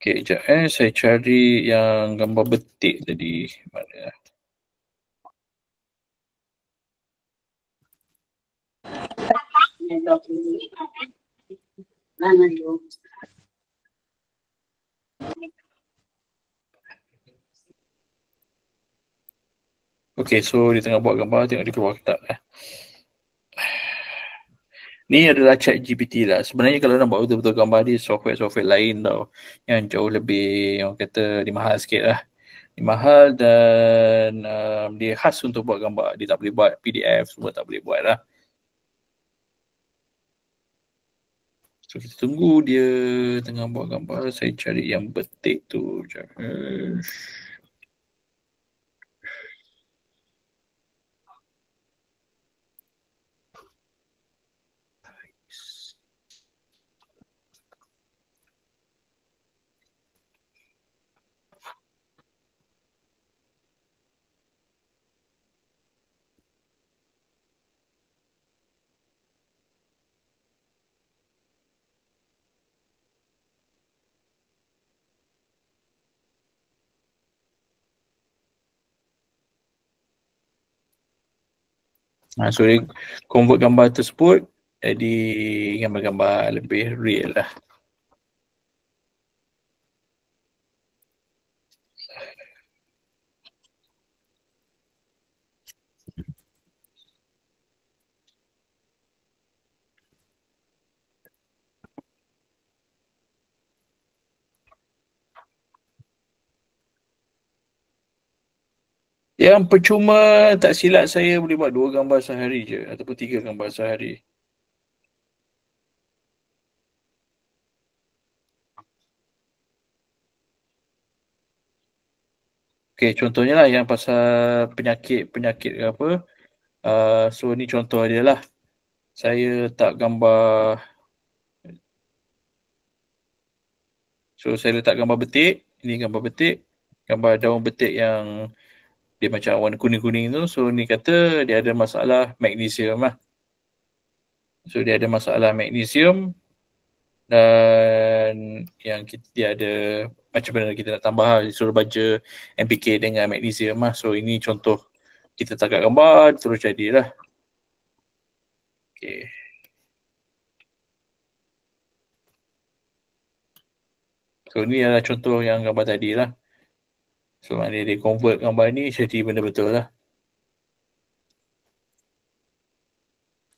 [SPEAKER 1] sekejap saya cari yang gambar betik tadi. Mana? Okay, so dia tengah buat gambar, tengok dia keluar ke tak. Ni adalah ChatGPT lah. Sebenarnya kalau nak buat betul-betul gambar ni, software-software lain tau. Yang jauh lebih, orang kata, dia mahal sikit lah. Dia mahal dan dia khas untuk buat gambar. Dia tak boleh buat PDF, semua tak boleh buat lah. So kita tunggu dia tengah buat gambar. Saya cari yang betik tu. So dia convert gambar tersebut jadi gambar-gambar lebih real lah. Yang percuma tak silap saya boleh buat 2 gambar sehari je ataupun 3 gambar sehari. Okay, contohnya lah yang pasal penyakit apa. So ni contoh dia lah. Saya letak gambar. So saya letak gambar betik. Ini gambar betik. Gambar daun betik yang dia macam warna kuning-kuning tu. So ni kata dia ada masalah magnesium lah. So dia ada masalah magnesium. Dan yang dia ada macam mana kita nak tambah, disuruh baca NPK dengan magnesium lah. So ini contoh kita tangkap gambar terus jadilah. Okay. So ni adalah contoh yang gambar tadi lah. So maknanya dia convert gambar ni jadi benda betul lah.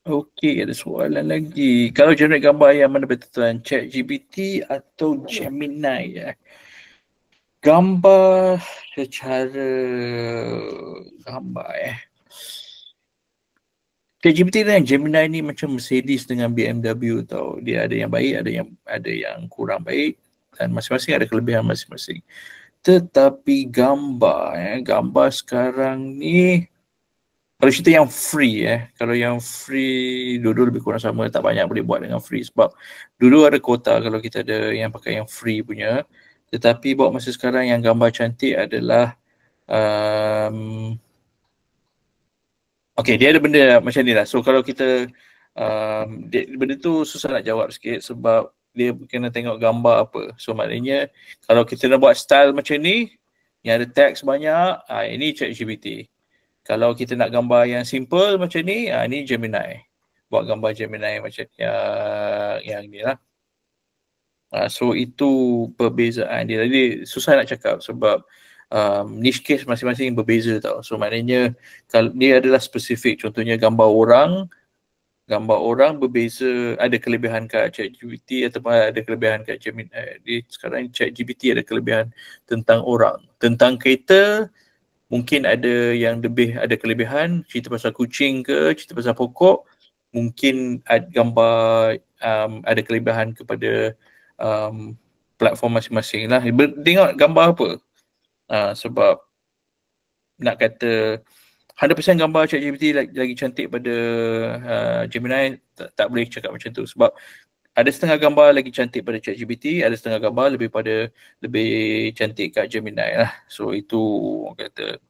[SPEAKER 1] Okey, ada soalan lagi. Kalau generate gambar yang mana betul tuan? ChatGPT atau Gemini ya? Gambar secara gambar ChatGPT dan Gemini ni macam Mercedes dengan BMW tau. Dia ada yang baik, ada yang kurang baik dan masing-masing ada kelebihan masing-masing. Tetapi gambar sekarang ni kalau cerita yang free kalau yang free dulu lebih kurang sama, tak banyak boleh buat dengan free sebab dulu ada kuota kalau kita ada yang pakai yang free punya. Tetapi buat masa sekarang yang gambar cantik adalah okay, dia ada benda macam ni lah. So kalau kita benda tu susah nak jawab sikit sebab dia kena tengok gambar apa. So maknanya kalau kita nak buat style macam ni yang ada teks banyak, ini ChatGPT. Kalau kita nak gambar yang simple macam ni, ni Gemini. Buat gambar Gemini macam yang ni lah. So itu perbezaan dia. Jadi susah nak cakap sebab niche case masing-masing berbeza tau. So maknanya kalau dia adalah spesifik. Contohnya gambar orang berbeza, ada kelebihan kat ChatGPT ataupun ada kelebihan kat Gemini. Sekarang ChatGPT ada kelebihan tentang orang. Tentang kereta, Mungkin ada yang lebih ada kelebihan, cerita pasal kucing ke, cerita pasal pokok, mungkin gambar ada kelebihan kepada platform masing-masing lah. Tengok gambar apa. Sebab nak kata 100% gambar ChatGPT lagi cantik pada Gemini, tak boleh cakap macam tu. Sebab ada setengah gambar lagi cantik pada ChatGPT, ada setengah gambar lebih cantik kat Gemini lah. So itu orang kata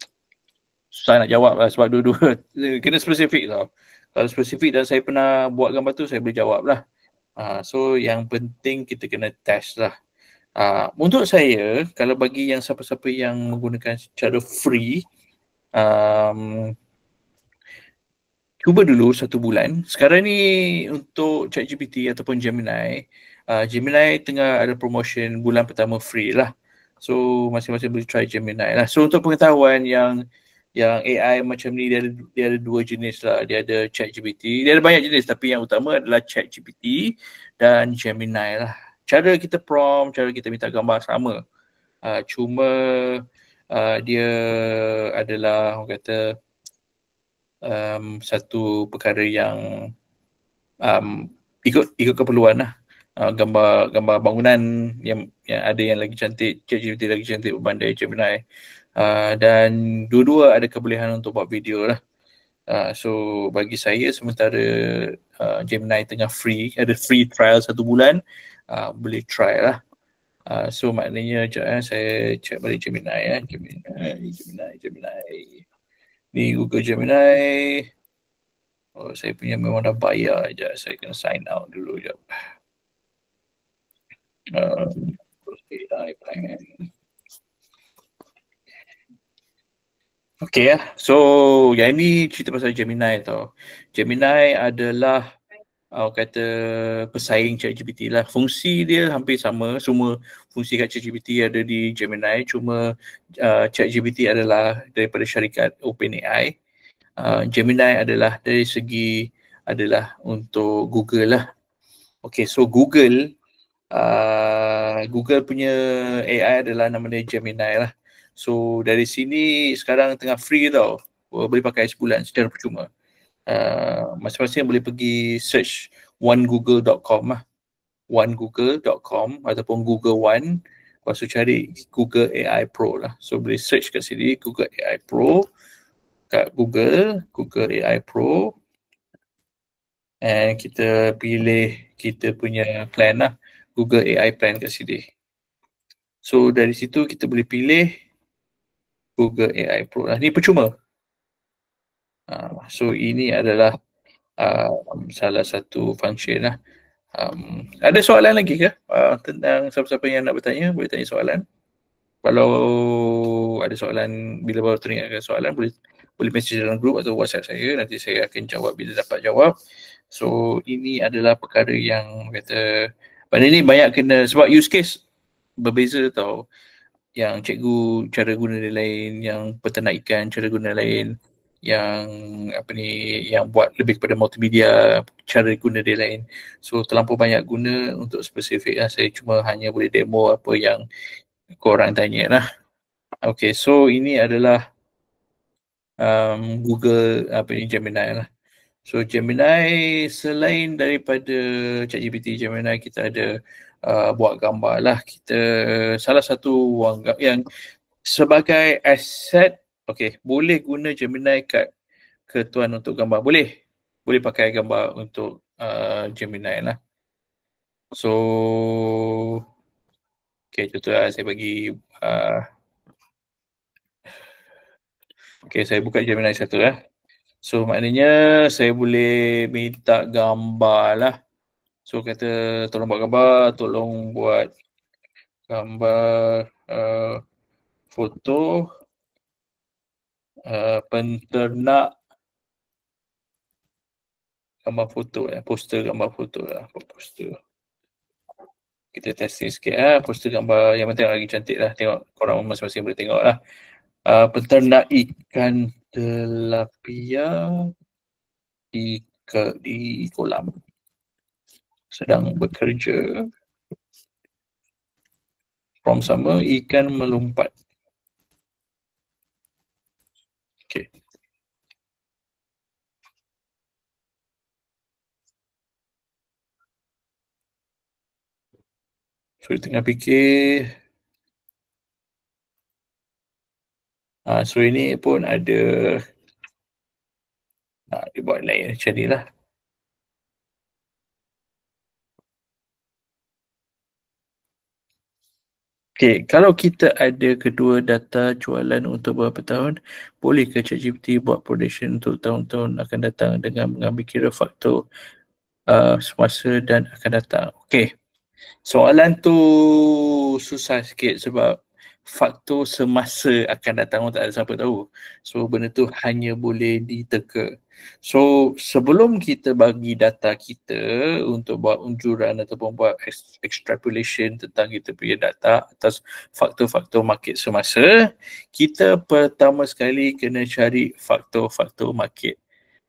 [SPEAKER 1] susah nak jawab lah sebab dua-dua kena spesifik tau. Kalau spesifik dan saya pernah buat gambar tu, saya boleh jawab lah. So yang penting kita kena test lah. Untuk saya, kalau bagi yang siapa-siapa yang menggunakan secara free, cuba dulu 1 bulan. Sekarang ni untuk ChatGPT ataupun Gemini, Gemini tengah ada promotion bulan pertama free lah. So masing-masing boleh try Gemini lah. So untuk pengetahuan yang AI macam ni, dia ada 2 jenis lah. Dia ada ChatGPT, dia ada banyak jenis tapi yang utama adalah ChatGPT dan Gemini lah. Cara kita prompt, cara kita minta gambar sama. Cuma dia adalah orang kata satu perkara yang ikut keperluan lah. Gambar bangunan yang ada yang lagi cantik, ChatGPT lagi cantik berbanding Gemini. Dan dua-dua ada kebolehan untuk buat video lah. So bagi saya sementara Gemini tengah free, ada free trial 1 bulan, boleh try lah. So maknanya saya check balik Gemini. Gemini. Ni Google Gemini. Oh, saya punya memang dah bayar je. Saya kena sign out dulu je. AI plan. Okay lah. So yang ni cerita pasal Gemini tau. Gemini adalah kata pesaing ChatGPT lah. Fungsi dia hampir sama. Semua fungsi kat ChatGPT ada di Gemini. Cuma ChatGPT adalah daripada syarikat OpenAI. Gemini adalah dari segi adalah untuk Google lah. Okay, so Google punya AI adalah nama dia Gemini lah. So dari sini sekarang tengah free tau. Boleh pakai sebulan secara percuma. Masing-masing boleh pergi search onegoogle.com lah. onegoogle.com ataupun Google One. Lepas tu cari Google AI Pro lah. So boleh search kat sini Google AI Pro. Kat Google AI Pro. And kita pilih kita punya plan lah. Google AI plan kat sini. So dari situ kita boleh pilih Google AI Pro lah. Ni percuma. So ini adalah salah satu function lah. Ada soalan lagi ke tentang siapa-siapa yang nak bertanya? Boleh tanya soalan. Kalau ada soalan, bila baru teringat soalan, boleh message dalam group atau WhatsApp saya. Nanti saya akan jawab bila dapat jawab. So ini adalah perkara yang kata pada ni banyak kena, sebab use case berbeza tau. Yang cikgu cara guna dia lain, yang peternak ikan cara guna lain, yang yang buat lebih kepada multimedia cara guna dia lain. So terlampau banyak guna untuk spesifik lah. Saya cuma hanya boleh demo apa yang korang tanya lah. Okay, so ini adalah Google Gemini lah. So Gemini selain daripada ChatGPT, Gemini kita ada buat gambar lah. Kita salah satu yang sebagai aset, okay, boleh guna Gemini kat ketuan untuk gambar. Boleh pakai gambar untuk Gemini lah. So okay, contohlah saya bagi okay, saya buka Gemini satu lah. So maknanya saya boleh minta gambar lah. So kata tolong buat gambar, tolong buat gambar foto penternak, gambar foto poster gambar foto lah, poster. Kita testing sikit lah, poster gambar yang penting lagi cantik lah. Tengok korang masing-masing boleh tengok lah. Peternak ikan tilapia di kolam sedang bekerja. Prompt sama, ikan melompat. Okay. So tengah fikir. So ini pun ada dia buat lain macam ni lah. Okay, kalau kita ada kedua data jualan untuk beberapa tahun, bolehkah ChatGPT buat prediction untuk tahun-tahun akan datang dengan mengambil kira faktor semasa dan akan datang? Okay, soalan tu susah sikit sebab faktor semasa akan datang tak ada siapa tahu. So benda tu hanya boleh diteka. So sebelum kita bagi data kita untuk buat unjuran ataupun buat extrapolation tentang kita punya data atas faktor-faktor market semasa, kita pertama sekali kena cari faktor-faktor market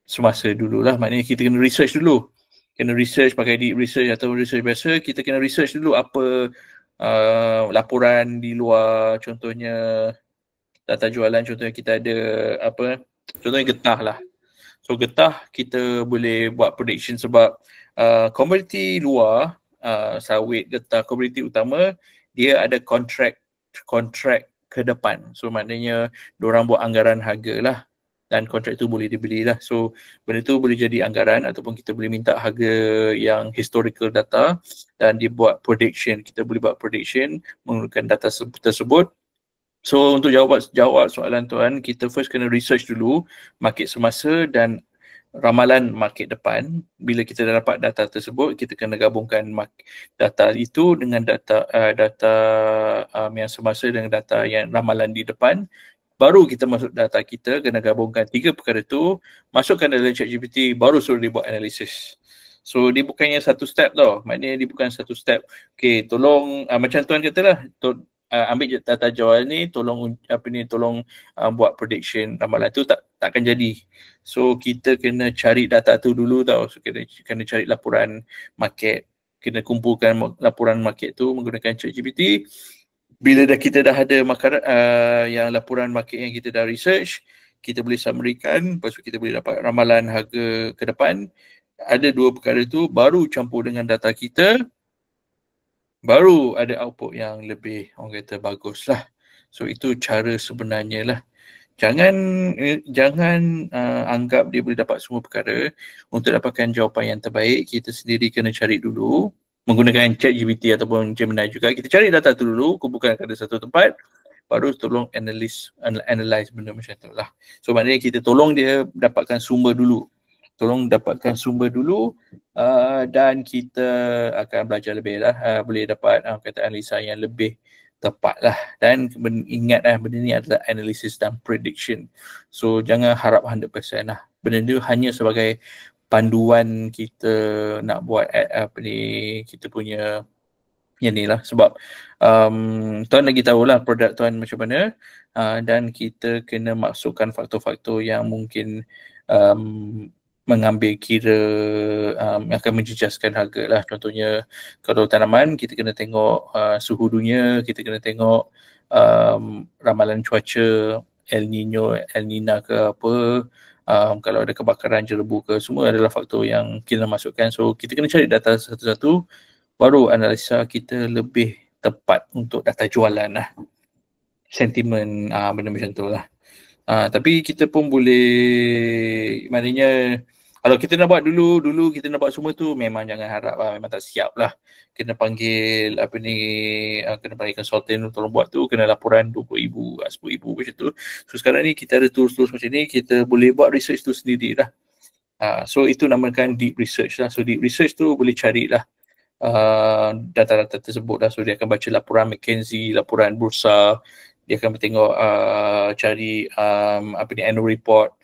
[SPEAKER 1] semasa dululah. Maknanya kita kena research dulu. Kena research pakai deep research atau research biasa. Kita kena research dulu apa laporan di luar, contohnya data jualan, contohnya kita ada apa, contohnya getah lah. So getah kita boleh buat prediction sebab komoditi luar, sawit, getah, komoditi utama dia ada kontrak ke depan. So maknanya diorang buat anggaran harga lah dan kontrak tu boleh dibeli lah. So benda tu boleh jadi anggaran ataupun kita boleh minta harga yang historical data dan dibuat prediction. Kita boleh buat prediction menggunakan data tersebut. So untuk jawab soalan tuan, kita first kena research dulu market semasa dan ramalan market depan. Bila kita dah dapat data tersebut, kita kena gabungkan data itu dengan data yang semasa dengan data yang ramalan di depan. Baru kita masuk data kita, kena gabungkan tiga perkara tu, masukkan dalam ChatGPT, baru suruh dia buat analisis. So dia bukannya satu step tau, maknanya dia bukan satu step. Okay, tolong macam tuan katalah, ambil data jual ni, tolong buat prediction ramalan tu, takkan jadi. So kita kena cari data tu dulu tau. So kena cari laporan market, kena kumpulkan laporan market tu menggunakan ChatGPT. Bila kita dah ada yang laporan market yang kita dah research, kita boleh summary-kan, lepas tu kita boleh dapat ramalan harga ke depan. Ada dua perkara tu, baru campur dengan data kita, baru ada output yang lebih, orang kata, bagus lah. So itu cara sebenarnya lah. Jangan anggap dia boleh dapat semua perkara. Untuk dapatkan jawapan yang terbaik, kita sendiri kena cari dulu menggunakan ChatGPT ataupun Gemini juga. Kita cari data tu dulu, kumpulkan pada satu tempat, baru tolong analyze benda macam tu lah. So maknanya kita tolong dia dapatkan sumber dulu. Dan kita akan belajar lebih lah. Boleh dapat kata analisa yang lebih tepat lah. Dan ingat benda ni adalah analisis dan prediction. So jangan harap 100% lah. Benda ni hanya sebagai panduan kita nak buat kita punya yang ni lah. Sebab tuan lagi tahulah produk tuan macam mana, dan kita kena masukkan faktor-faktor yang mungkin mengambil kira yang akan menjejaskan harga lah. Contohnya kalau tanaman, kita kena tengok suhu dunia, kita kena tengok ramalan cuaca, El Nino, El Nina ke apa, kalau ada kebakaran, jerebu ke, semua adalah faktor yang kita masukkan. So kita kena cari data satu-satu, baru analisa kita lebih tepat untuk data jualan lah. Sentimen, benda macam tu lah. Tapi kita pun boleh, maknanya kalau kita nak buat dulu kita nak buat semua tu, memang jangan harap lah, memang tak siap lah. Kena panggil kena panggil consultant tolong buat tu, kena laporan RM20,000, RM10,000 macam tu. So sekarang ni kita ada tools-tools macam ni, kita boleh buat research tu sendiri lah. So itu namakan deep research lah. So deep research tu boleh carilah data-data tersebut lah. So dia akan baca laporan McKinsey, laporan bursa, dia akan tengok cari annual report,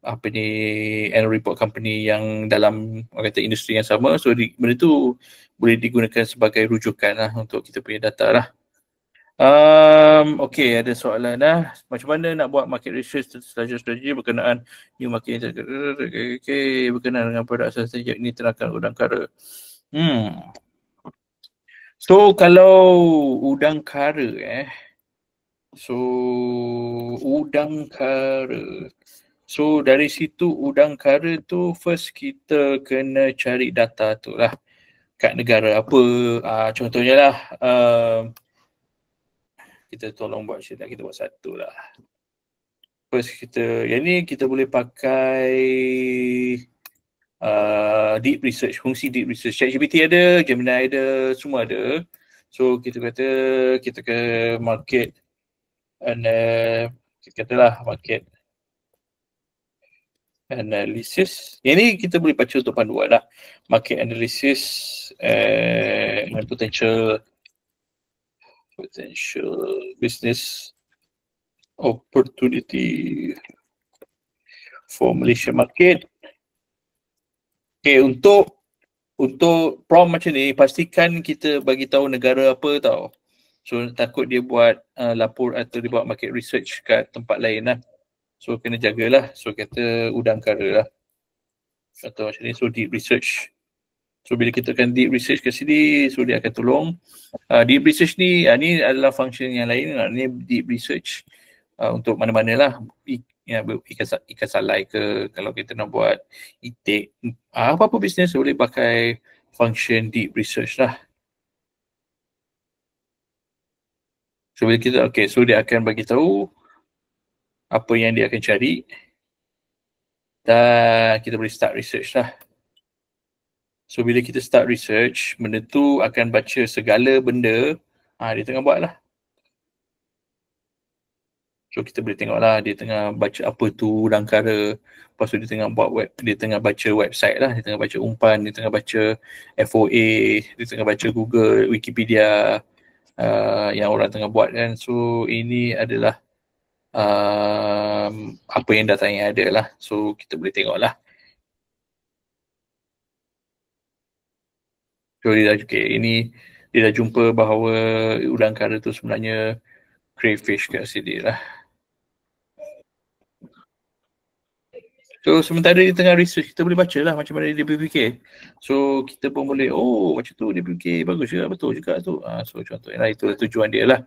[SPEAKER 1] annual report company yang dalam industri yang sama. So benda tu boleh digunakan sebagai rujukan lah untuk kita punya data lah. Okay, ada soalan lah. Macam mana nak buat market research strategi berkenaan new market, berkenaan dengan produk strategi ini terangkan udang kara. So kalau udang kara So udang kara. So dari situ udang kara tu first kita kena cari data tu lah. Kat negara apa. Contohnya lah kita tolong buat cerita, kita buat satu lah. First yang ni kita boleh pakai deep research, fungsi deep research. ChatGPT ada, Gemini ada, semua ada. So kita kata kita ke market kita katalah market analysis. Yang ni kita boleh baca untuk panduan lah. Market analysis and potential business opportunity for Malaysia market. Okay, untuk prompt macam ni, pastikan kita bagi tahu negara apa tau. So takut dia buat lapor atau dia buat market research kat tempat lain lah. So kena jagalah. So kata udang kara lah. Atau macam ni, so deep research. So bila kita akan deep research kat sini, so dia akan tolong. Deep research ni, ni adalah function yang lain. Ni deep research untuk mana-mana lah. Ikan salai ke, kalau kita nak buat itik, apa-apa bisnes boleh pakai function deep research lah. So bila kita, so dia akan bagi tahu apa yang dia akan cari dan kita boleh start research lah. So bila kita start research, benda tu akan baca segala benda dia tengah buat lah. So kita boleh tengok lah dia tengah baca apa tu udang kara. Lepas tu dia tengah dia tengah baca website lah, dia tengah baca umpan, dia tengah baca FOA, dia tengah baca Google, Wikipedia yang orang tengah buat kan. So ini adalah apa yang datanya ada lah. So kita boleh tengok lah. So dia dah, ini dia dah jumpa bahawa udang kara tu sebenarnya crayfish kat sini lah. So sementara dia tengah research, kita boleh baca lah macam mana dia berfikir. So kita pun boleh, macam tu dia berfikir, bagus juga, betul juga tu. So contohnya lah, itulah tujuan dia lah.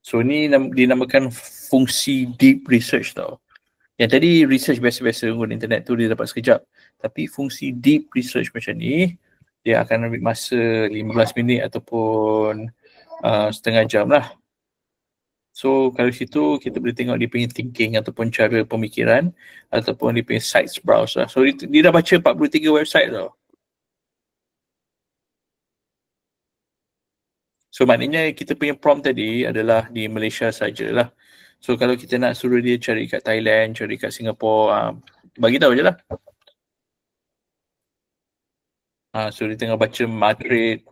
[SPEAKER 1] So ni dinamakan fungsi deep research tau. Yang tadi research biasa-biasa guna internet tu dia dapat sekejap. Tapi fungsi deep research macam ni, dia akan ambil masa 15 minit ataupun setengah jam lah. So kalau situ kita boleh tengok dia punya thinking ataupun cara pemikiran ataupun dia punya sites browse lah. So dia dah baca 43 website tau. So maknanya kita punya prompt tadi adalah di Malaysia sajalah. So kalau kita nak suruh dia cari kat Thailand, cari kat Singapore, bagi tahu je lah. So dia tengah baca Madrid,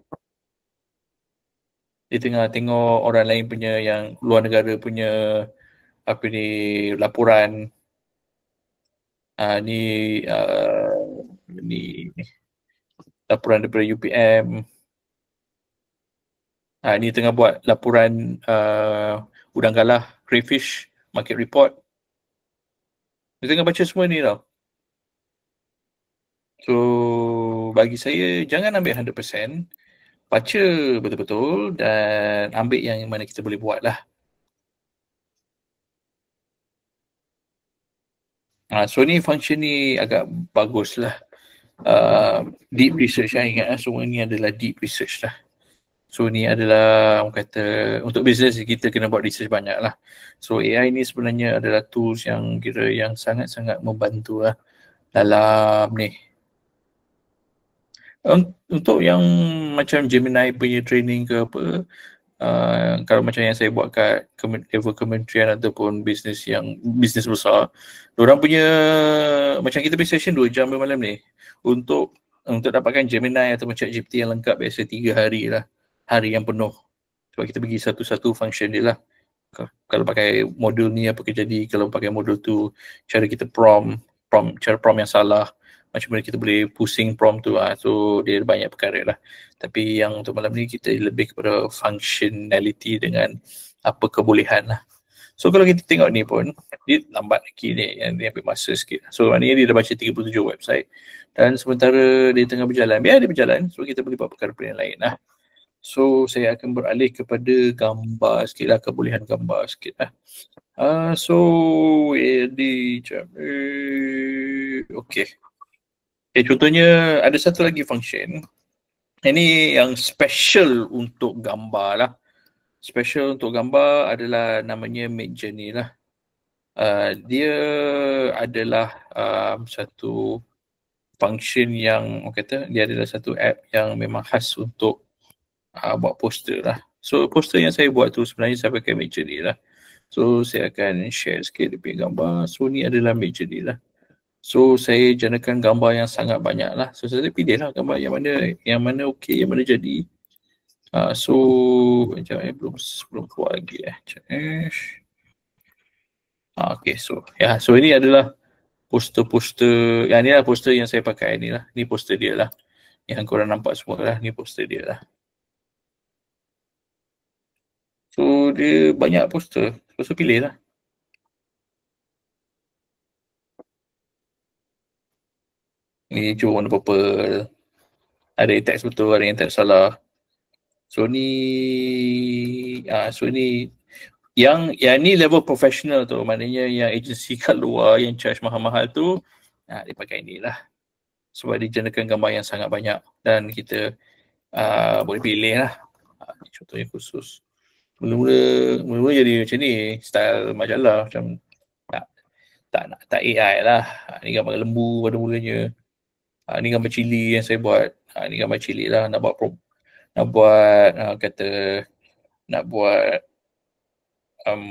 [SPEAKER 1] dia tengah tengok orang lain punya yang luar negara punya laporan. Ni laporan daripada UPM. Ni tengah buat laporan udang galah, crayfish, market report. Dia tengah baca semua ni tau. So bagi saya jangan ambil 100%. Baca betul-betul dan ambil yang mana kita boleh buat lah. So ni function ni agak bagus lah. Deep research saya ingat semua ni adalah deep research lah. So ni adalah orang kata untuk bisnes kita kena buat research banyak lah. So AI ni sebenarnya adalah tools yang kira yang sangat-sangat membantu lah dalam ni. Untuk yang macam Gemini punya training ke apa, kalau macam yang saya buat kat level kementerian ataupun bisnes besar, diorang punya macam kita punya session 2 jam malam ni untuk dapatkan Gemini atau ChatGPT yang lengkap biasa 3 hari lah, hari yang penuh. Sebab kita bagi satu-satu function dia lah. Kalau pakai modul ni apa jadi, kalau pakai modul tu cara kita prompt yang salah, macam mana kita boleh pusing prompt tu so dia banyak perkara lah. Tapi yang untuk malam ni kita lebih kepada functionality dengan apa kebolehan lah. So kalau kita tengok ni pun dia lambat lagi ni, yang dia ambil masa sikit. So maknanya dia dah baca 37 website dan sementara dia tengah berjalan, biar dia berjalan, so kita boleh buat perkara yang lain lah. So saya akan beralih kepada gambar sikit lah, kebolehan gambar sikit lah. So di okay. Okay, contohnya ada satu lagi function. Ini yang special untuk gambar lah. Special untuk gambar adalah namanya Midjourney lah. Dia adalah satu function yang kata dia adalah satu app yang memang khas untuk buat poster lah. So poster yang saya buat tu sebenarnya saya pakai Midjourney lah. So saya akan share sikit dia punya gambar. So ni adalah Midjourney lah. So saya janakan gambar yang sangat banyak lah. So saya pilih lah gambar yang mana okey, yang mana jadi. So sekejap belum keluar lagi okay, so so ini adalah poster-poster, yang ni lah poster yang saya pakai ni lah. Ni poster dia lah. Yang korang nampak semua lah, ni poster dia lah. So dia banyak poster, so pilih lah. Ni hijau warna purple. Ada yang teks betul, ada yang teks salah. So ni yang ni level professional tu, maknanya yang agensi kat luar yang charge mahal-mahal tu dia pakai ni lah sebab dia janakan gambar yang sangat banyak dan kita boleh pilih lah. Contohnya khusus mula-mula jadi macam ni, style majalah, macam tak AI lah. Ni gambar lembu pada mulanya. Ni gambar cili yang saya buat. Ni gambar cili lah, nak buat nak buat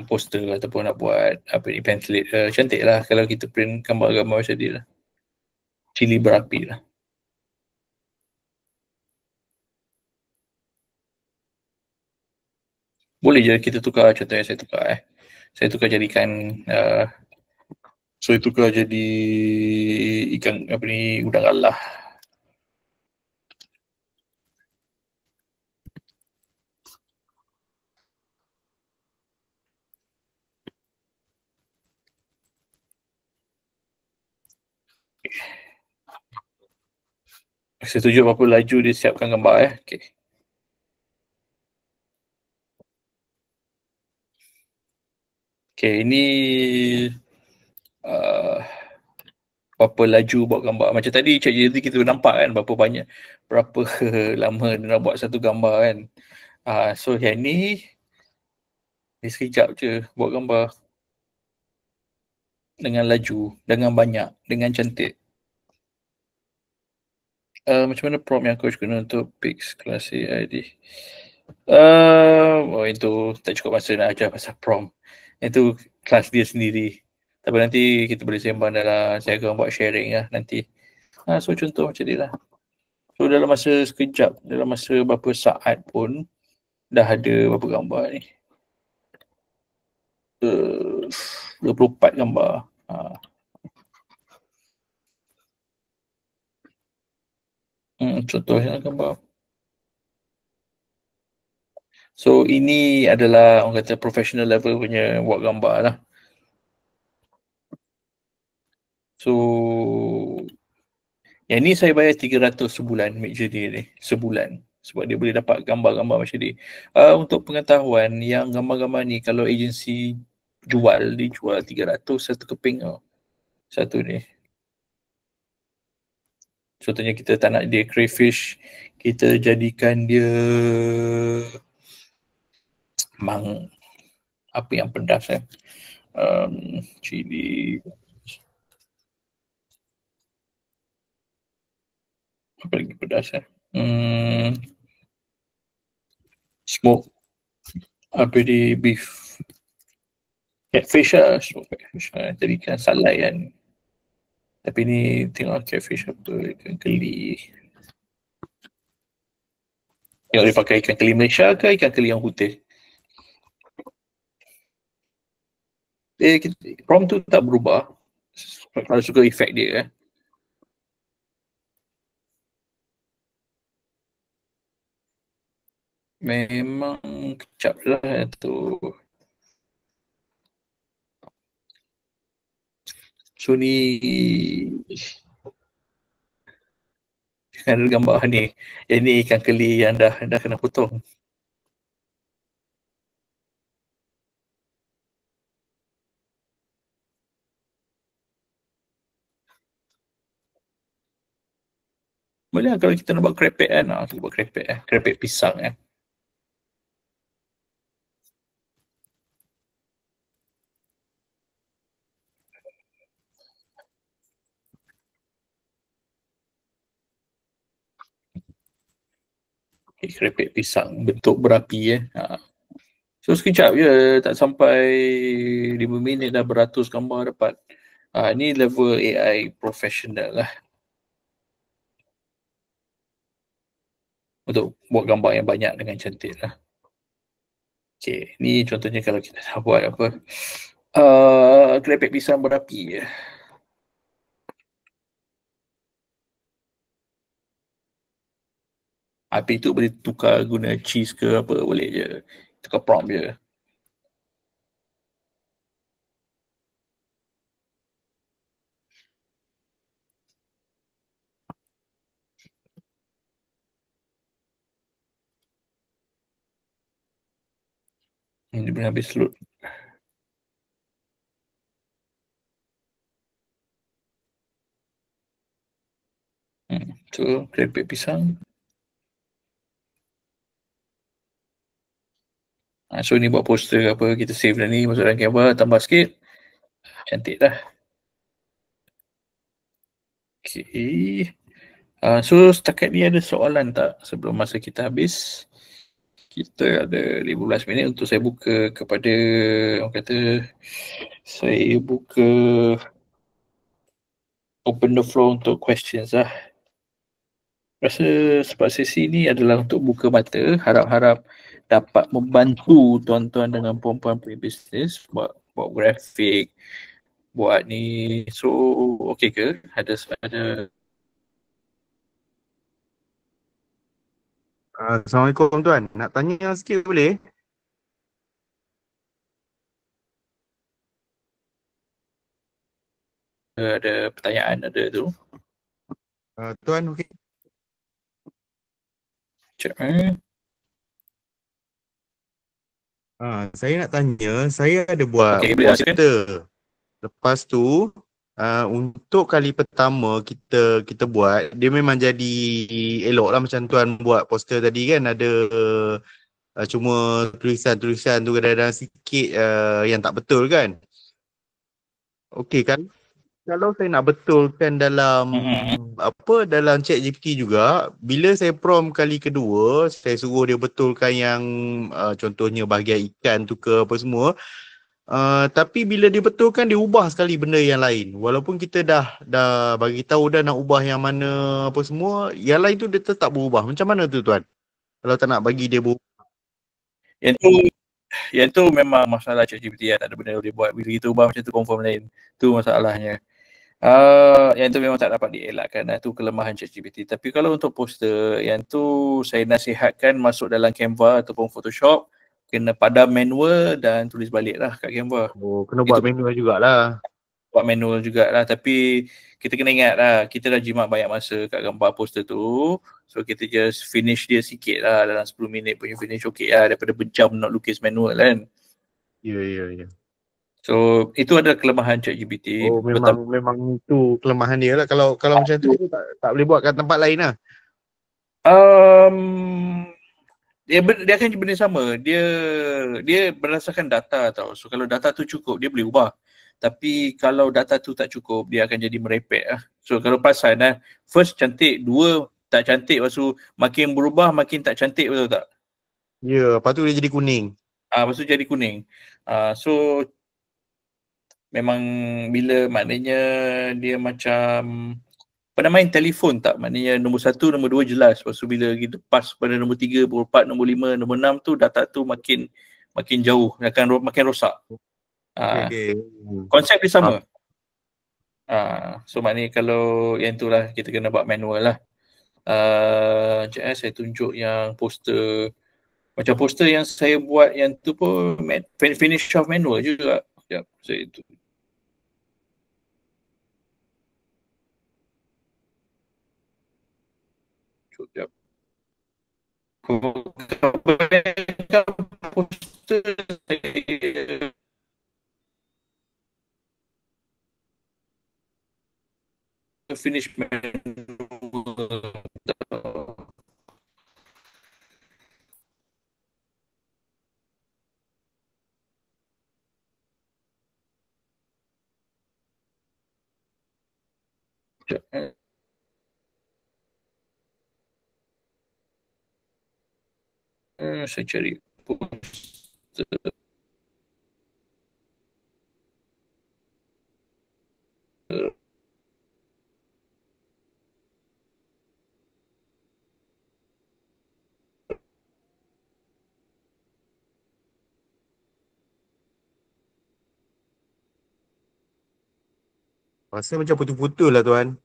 [SPEAKER 1] poster ataupun nak buat pamphlet. Cantik lah kalau kita print gambar-gambar macam ni lah. Cili berapi lah. Boleh je kita tukar, contohnya saya tukar saya tukar jadikan saya tukar jadi ikan udang galah. Saya tunjuk berapa laju dia siapkan gambar okay. Okay, ini berapa laju buat gambar. Macam tadi ChatGPT kita nampak kan berapa lama dia nak buat satu gambar kan. So yang ni sekejap je buat gambar dengan laju, dengan banyak, dengan cantik. Macam mana prompt yang coach guna untuk Pix kelas AID? Itu tak cukup masa nak ajar pasal prompt. Itu kelas dia sendiri. Tapi nanti kita boleh sembang dalam, saya akan buat sharing lah nanti. So contoh macam ni lah. So dalam masa sekejap, dalam masa berapa saat pun dah ada berapa gambar ni. 24 gambar. Contohnya gambar. So ini adalah orang kata professional level punya buat gambar lah. So yang ni saya bayar 300 sebulan Midjourney ni, sebulan. Sebab dia boleh dapat gambar-gambar macam ni. Untuk pengetahuan, yang gambar-gambar ni kalau agensi dijual 300 satu keping tau. Satu ni. Contohnya kita tak nak dia crayfish, kita jadikan dia apa yang pedas cili, apa lagi pedas smoke beef, catfish lah, smoke catfish lah. Tadi kan salai kan, tapi ni tengok catfish apa, ikan keli. Tengok dia pakai ikan keli Malaysia ke ikan keli yang putih. Prompt tu tak berubah kalau suka efek dia memang kejap lah tu. So ni Ada gambar ni. Yang ni ikan keli yang dah kena potong. Boleh lah kalau kita nak buat krepek kan. Kita buat krepek krepek pisang kan. Krepek pisang bentuk berapi So sekejap je, tak sampai 5 minit dah beratus gambar dapat. Ni level AI professional lah. Untuk buat gambar yang banyak dengan cantik lah. Okay, ni contohnya kalau kita nak buat apa. Krepek pisang berapi je. Api tu boleh tukar guna cheese ke apa, boleh je. Tukar prompt je. Ini boleh habis load. So, krepek pisang. So ni buat poster apa, kita save dah ni, masuk dalam Canva, tambah sikit. Cantik dah. Okay. So setakat ni ada soalan tak sebelum masa kita habis? Kita ada 15 minit untuk saya buka kepada, orang kata, saya buka open the floor untuk questions lah. Rasa sebab sesi ni adalah untuk buka mata, harap-harap dapat membantu tuan-tuan dengan puan-puan bisnes buat grafik, buat ni. So, okey ke? Ada
[SPEAKER 2] Assalamualaikum tuan. Nak tanya sikit boleh?
[SPEAKER 1] pertanyaan ada tu.
[SPEAKER 2] Tuan, okey.
[SPEAKER 1] Cek
[SPEAKER 2] Saya nak tanya, saya ada buat
[SPEAKER 1] Okey,
[SPEAKER 2] poster. Lepas tu, untuk kali pertama kita buat, dia memang jadi elok lah macam tuan buat poster tadi kan. Ada cuma tulisan-tulisan tu kadang-kadang sikit yang tak betul kan. Okey kan? Kalau saya nak betulkan dalam dalam ChatGPT juga, bila saya prompt kali kedua, saya suruh dia betulkan yang contohnya bahagian ikan tu ke apa semua. Tapi bila dia betulkan, dia ubah sekali benda yang lain. Walaupun kita dah bagi tahu dah nak ubah yang mana apa semua, yang lain tu dia tetap berubah. Macam mana tu tuan? Kalau tak nak bagi dia berubah.
[SPEAKER 1] Yang tu memang masalah ChatGPT tak ada benda boleh buat. Bila kita ubah macam tu confirm lain. Tu masalahnya. Yang tu memang tak dapat dielakkan. Tu kelemahan ChatGPT. Tapi kalau untuk poster, yang tu saya nasihatkan masuk dalam Canva ataupun Photoshop, kena padam manual dan tulis balik lah kat Canva.
[SPEAKER 2] Kena buat manual jugalah.
[SPEAKER 1] Buat manual jugalah. Tapi kita kena ingat lah, kita dah jimat banyak masa kat gambar poster tu. So kita just finish dia sikit lah, dalam 10 minit punya finish okey lah, daripada berjam nak lukis manual kan.
[SPEAKER 2] Ya.
[SPEAKER 1] So itu adalah kelemahan ChatGPT.
[SPEAKER 2] Memang itu kelemahan dia lah. Kalau macam tu kita tak boleh buat kat tempat lain lah.
[SPEAKER 1] Dia akan benda sama. Dia berdasarkan data tau. So kalau data tu cukup, dia boleh ubah. Tapi kalau data tu tak cukup, dia akan jadi merepek lah. So kalau perasan lah, first cantik, dua tak cantik, lepas tu makin berubah makin tak cantik, betul tak?
[SPEAKER 2] Ya, lepas tu dia jadi kuning.
[SPEAKER 1] Lepas tu jadi kuning. So memang bila maknanya dia macam pernah main telefon tak? Maknanya nombor 1, nombor 2 jelas. Lepas tu bila kita pas pada nombor 3, nombor 4, nombor 5, nombor 6 tu data tu makin jauh, akan makin rosak.
[SPEAKER 2] Okay.
[SPEAKER 1] Konsep dia sama. So maknanya kalau yang tu lah kita kena buat manual lah. Saya tunjuk yang poster. Macam poster yang saya buat yang tu pun finish off manual juga. Sekejap, saya tu. Sekejap. Poster saya finish manual. Saya cari poster.
[SPEAKER 2] Rasa macam putus-putus lah tuan.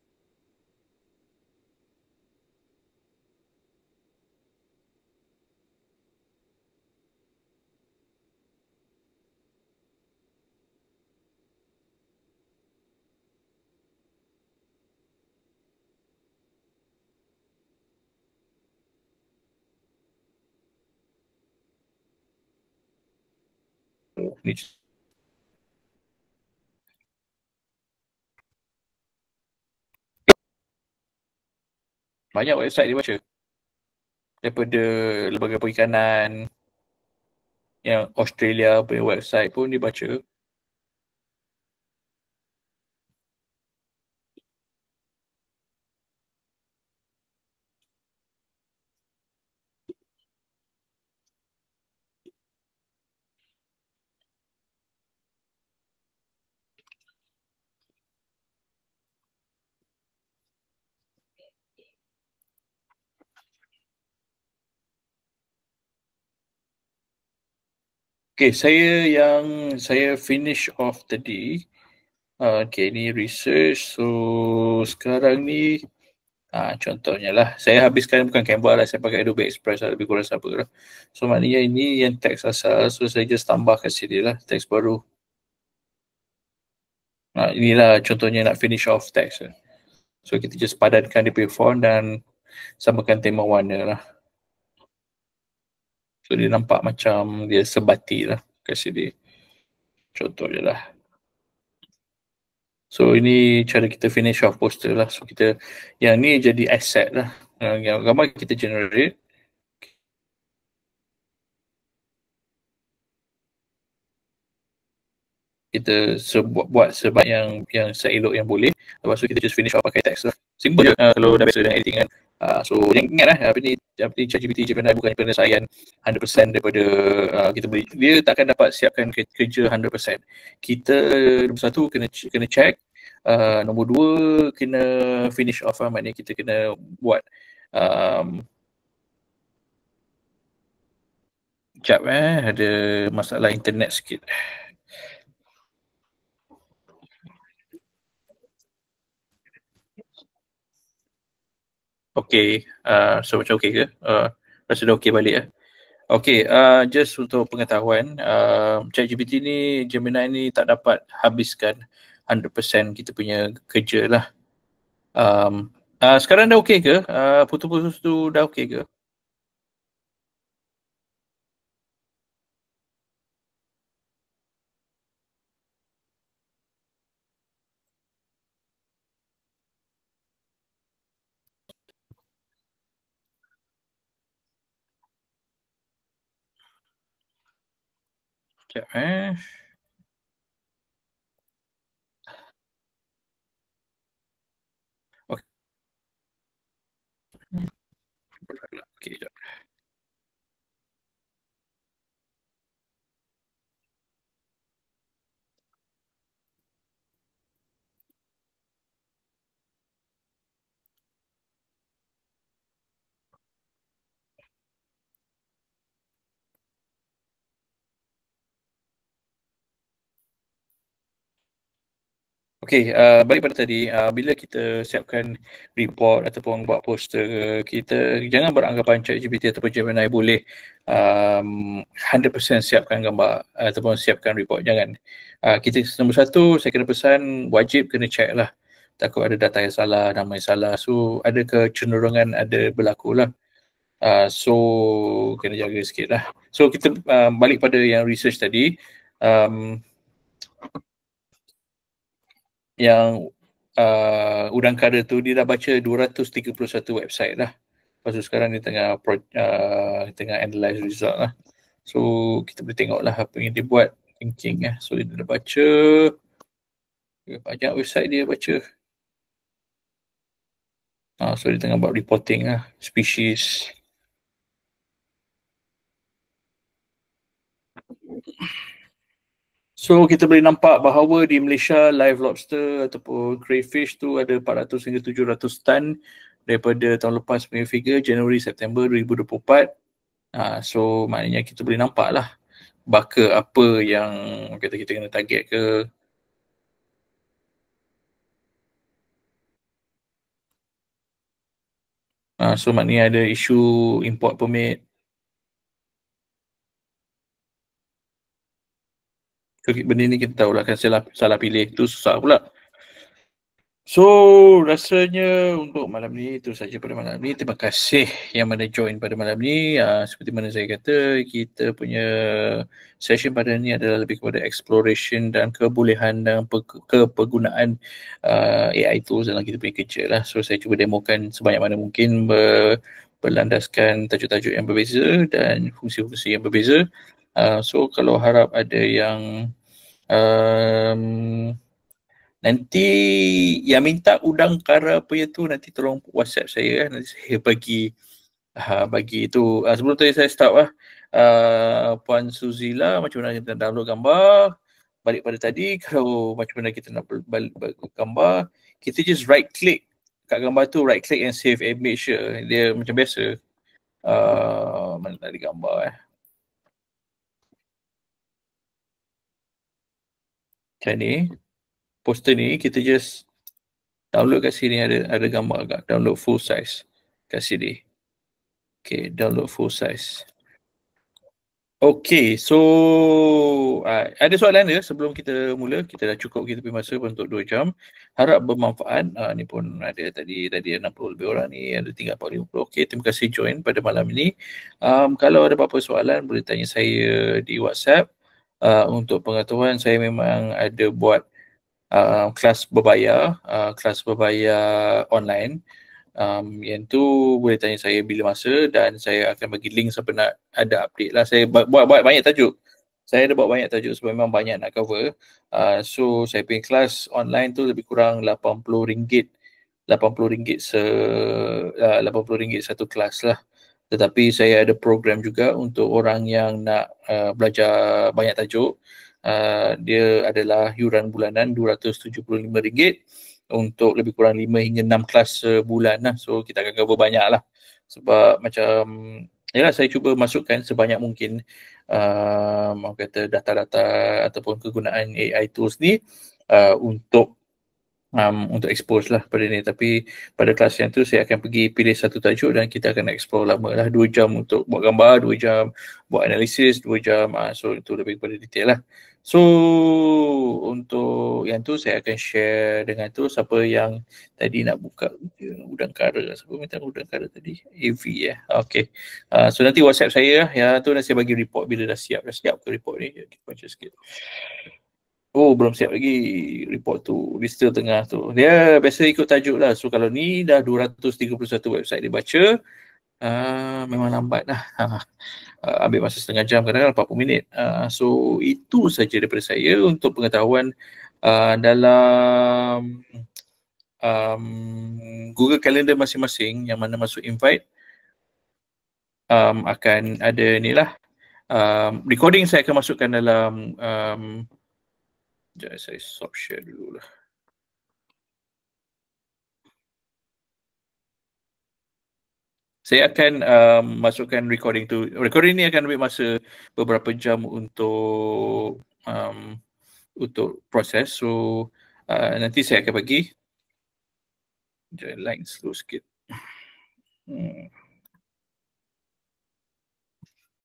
[SPEAKER 1] Ni banyak website dia baca. Daripada lembaga perikanan yang Australia punya website pun dia baca. Okay, saya finish off tadi. Okay, ni research. So sekarang ni contohnya lah, saya habiskan bukan Canva lah, saya pakai Adobe Express lah, lebih kurang sama lah. So maknanya ini yang teks asal, so saya just tambah kat sini lah, teks baru. Inilah contohnya nak finish off teks. So kita just padankan dia punya font dan samakan tema warna lah. So dia nampak macam dia sebati lah kat sini. Contoh je lah. So ini cara kita finish off poster lah. So kita, yang ni jadi asset lah. Yang gambar kita generate. Kita buat sebanyak yang seelok yang boleh. Lepas tu kita just finish off pakai teks lah. Simple je kalau dah biasa dengan editing kan. So yang ingat lah, apa ni ChatGPT Gemini bukan penyelesaian 100% daripada kita beli. Dia takkan dapat siapkan kerja 100%. Kita nombor satu kena check. Nombor dua kena finish off lah, maknanya kita kena buat sekejap ada masalah internet sikit. Okay, so macam okay ke? Rasa dah okay balik Okay, just untuk pengetahuan, ChatGPT ni, Gemini ni tak dapat habiskan 100% kita punya kerja lah. Sekarang dah okay ke? Putus-putus tu dah okay ke? Sekejap Okay. Okay, sekejap. Okay, balik pada tadi, bila kita siapkan report ataupun buat poster, kita jangan beranggapan ChatGPT ataupun Gemini boleh 100% siapkan gambar ataupun siapkan report, jangan. Kita nombor satu, saya kena pesan wajib kena check lah takut ada data yang salah, nama yang salah. So ada kecenderungan ada berlaku lah. So kena jaga sikit lah. So kita balik pada yang research tadi, yang Udangkara tu dia dah baca 231 website lah. Lepas tu sekarang dia tengah analyse result lah. So kita boleh tengok lah apa yang dia buat, thinking lah. So dia dah baca banyak website dia baca. So dia tengah buat reporting lah, species. So kita boleh nampak bahawa di Malaysia live lobster ataupun crayfish tu ada 400 hingga 700 tan daripada tahun lepas punya figure Januari September 2024. So maknanya kita boleh nampak lah baka apa yang kita kena target ke. So maknanya ada isu import permit. Benda ni kita tahu lah kan, salah pilih tu susah pula. So rasanya untuk malam ni itu saja pada malam ni. Terima kasih yang mana join pada malam ni. Seperti mana saya kata, kita punya session pada ni adalah lebih kepada exploration dan kebolehan dan kepergunaan AI tools dalam kita punya kerja lah. So saya cuba demokan sebanyak mana mungkin berlandaskan tajuk-tajuk yang berbeza dan fungsi-fungsi yang berbeza. So kalau harap ada yang nanti yang minta Udangkara punya tu nanti tolong WhatsApp saya, nanti saya bagi tu. Sebelum tu saya start lah. Puan Suzila, macam mana kita download gambar? Balik pada tadi, kalau macam mana kita nak balik gambar, kita just right click kat gambar tu, right click and save image je. Dia macam biasa. Mana tadi gambar macam ni. Poster ni kita just download kat sini, ada gambar kat download full size kat sini. Okay, download full size. Okay, so ada soalan dia sebelum kita mula? Kita dah cukup kita punya masa untuk 2 jam. Harap bermanfaat. Ni pun ada tadi 60 lebih orang ni, ada tinggal 50. Okay, terima kasih join pada malam ini. Kalau ada apa-apa soalan boleh tanya saya di WhatsApp. Untuk pengetahuan, saya memang ada buat kelas berbayar online. Yang tu boleh tanya saya bila masa dan saya akan bagi link siapa nak ada update lah. Saya buat banyak tajuk. Saya ada buat banyak tajuk sebab memang banyak nak cover. So saya punya kelas online tu lebih kurang RM80. RM80 satu kelas lah. Tetapi saya ada program juga untuk orang yang nak belajar banyak tajuk. Dia adalah yuran bulanan RM275 untuk lebih kurang 5 hingga 6 kelas sebulan lah. So kita akan cover banyak lah. Sebab macam, yalah, saya cuba masukkan sebanyak mungkin kata data-data ataupun kegunaan AI tools ni untuk expose lah pada ni. Tapi pada kelas yang tu saya akan pergi pilih satu tajuk dan kita akan explore lama lah, 2 jam untuk buat gambar, 2 jam buat analisis, 2 jam. So itu lebih kepada detail lah. So untuk yang tu saya akan share dengan tu siapa yang tadi nak buka Udangkara. Siapa minta Udangkara tadi? AV Okay. So nanti WhatsApp saya ya tu, nanti saya bagi report bila dah siap. Dah siap ke report ni? Kita baca sikit. Oh, belum siap lagi report tu. Dia still tengah tu. Dia biasa ikut tajuk lah. So kalau ni dah 231 website dia baca, memang lambat lah. Ambil masa setengah jam, kadang-kadang 40 minit. So itu saja daripada saya untuk pengetahuan dalam Google Calendar masing-masing yang mana masuk invite. Akan ada ni lah. Recording saya akan masukkan dalam sekejap, saya stop share dulu lah. Saya akan masukkan recording tu. Recording ni akan ambil masa beberapa jam untuk proses. So nanti saya akan bagi line slow sikit.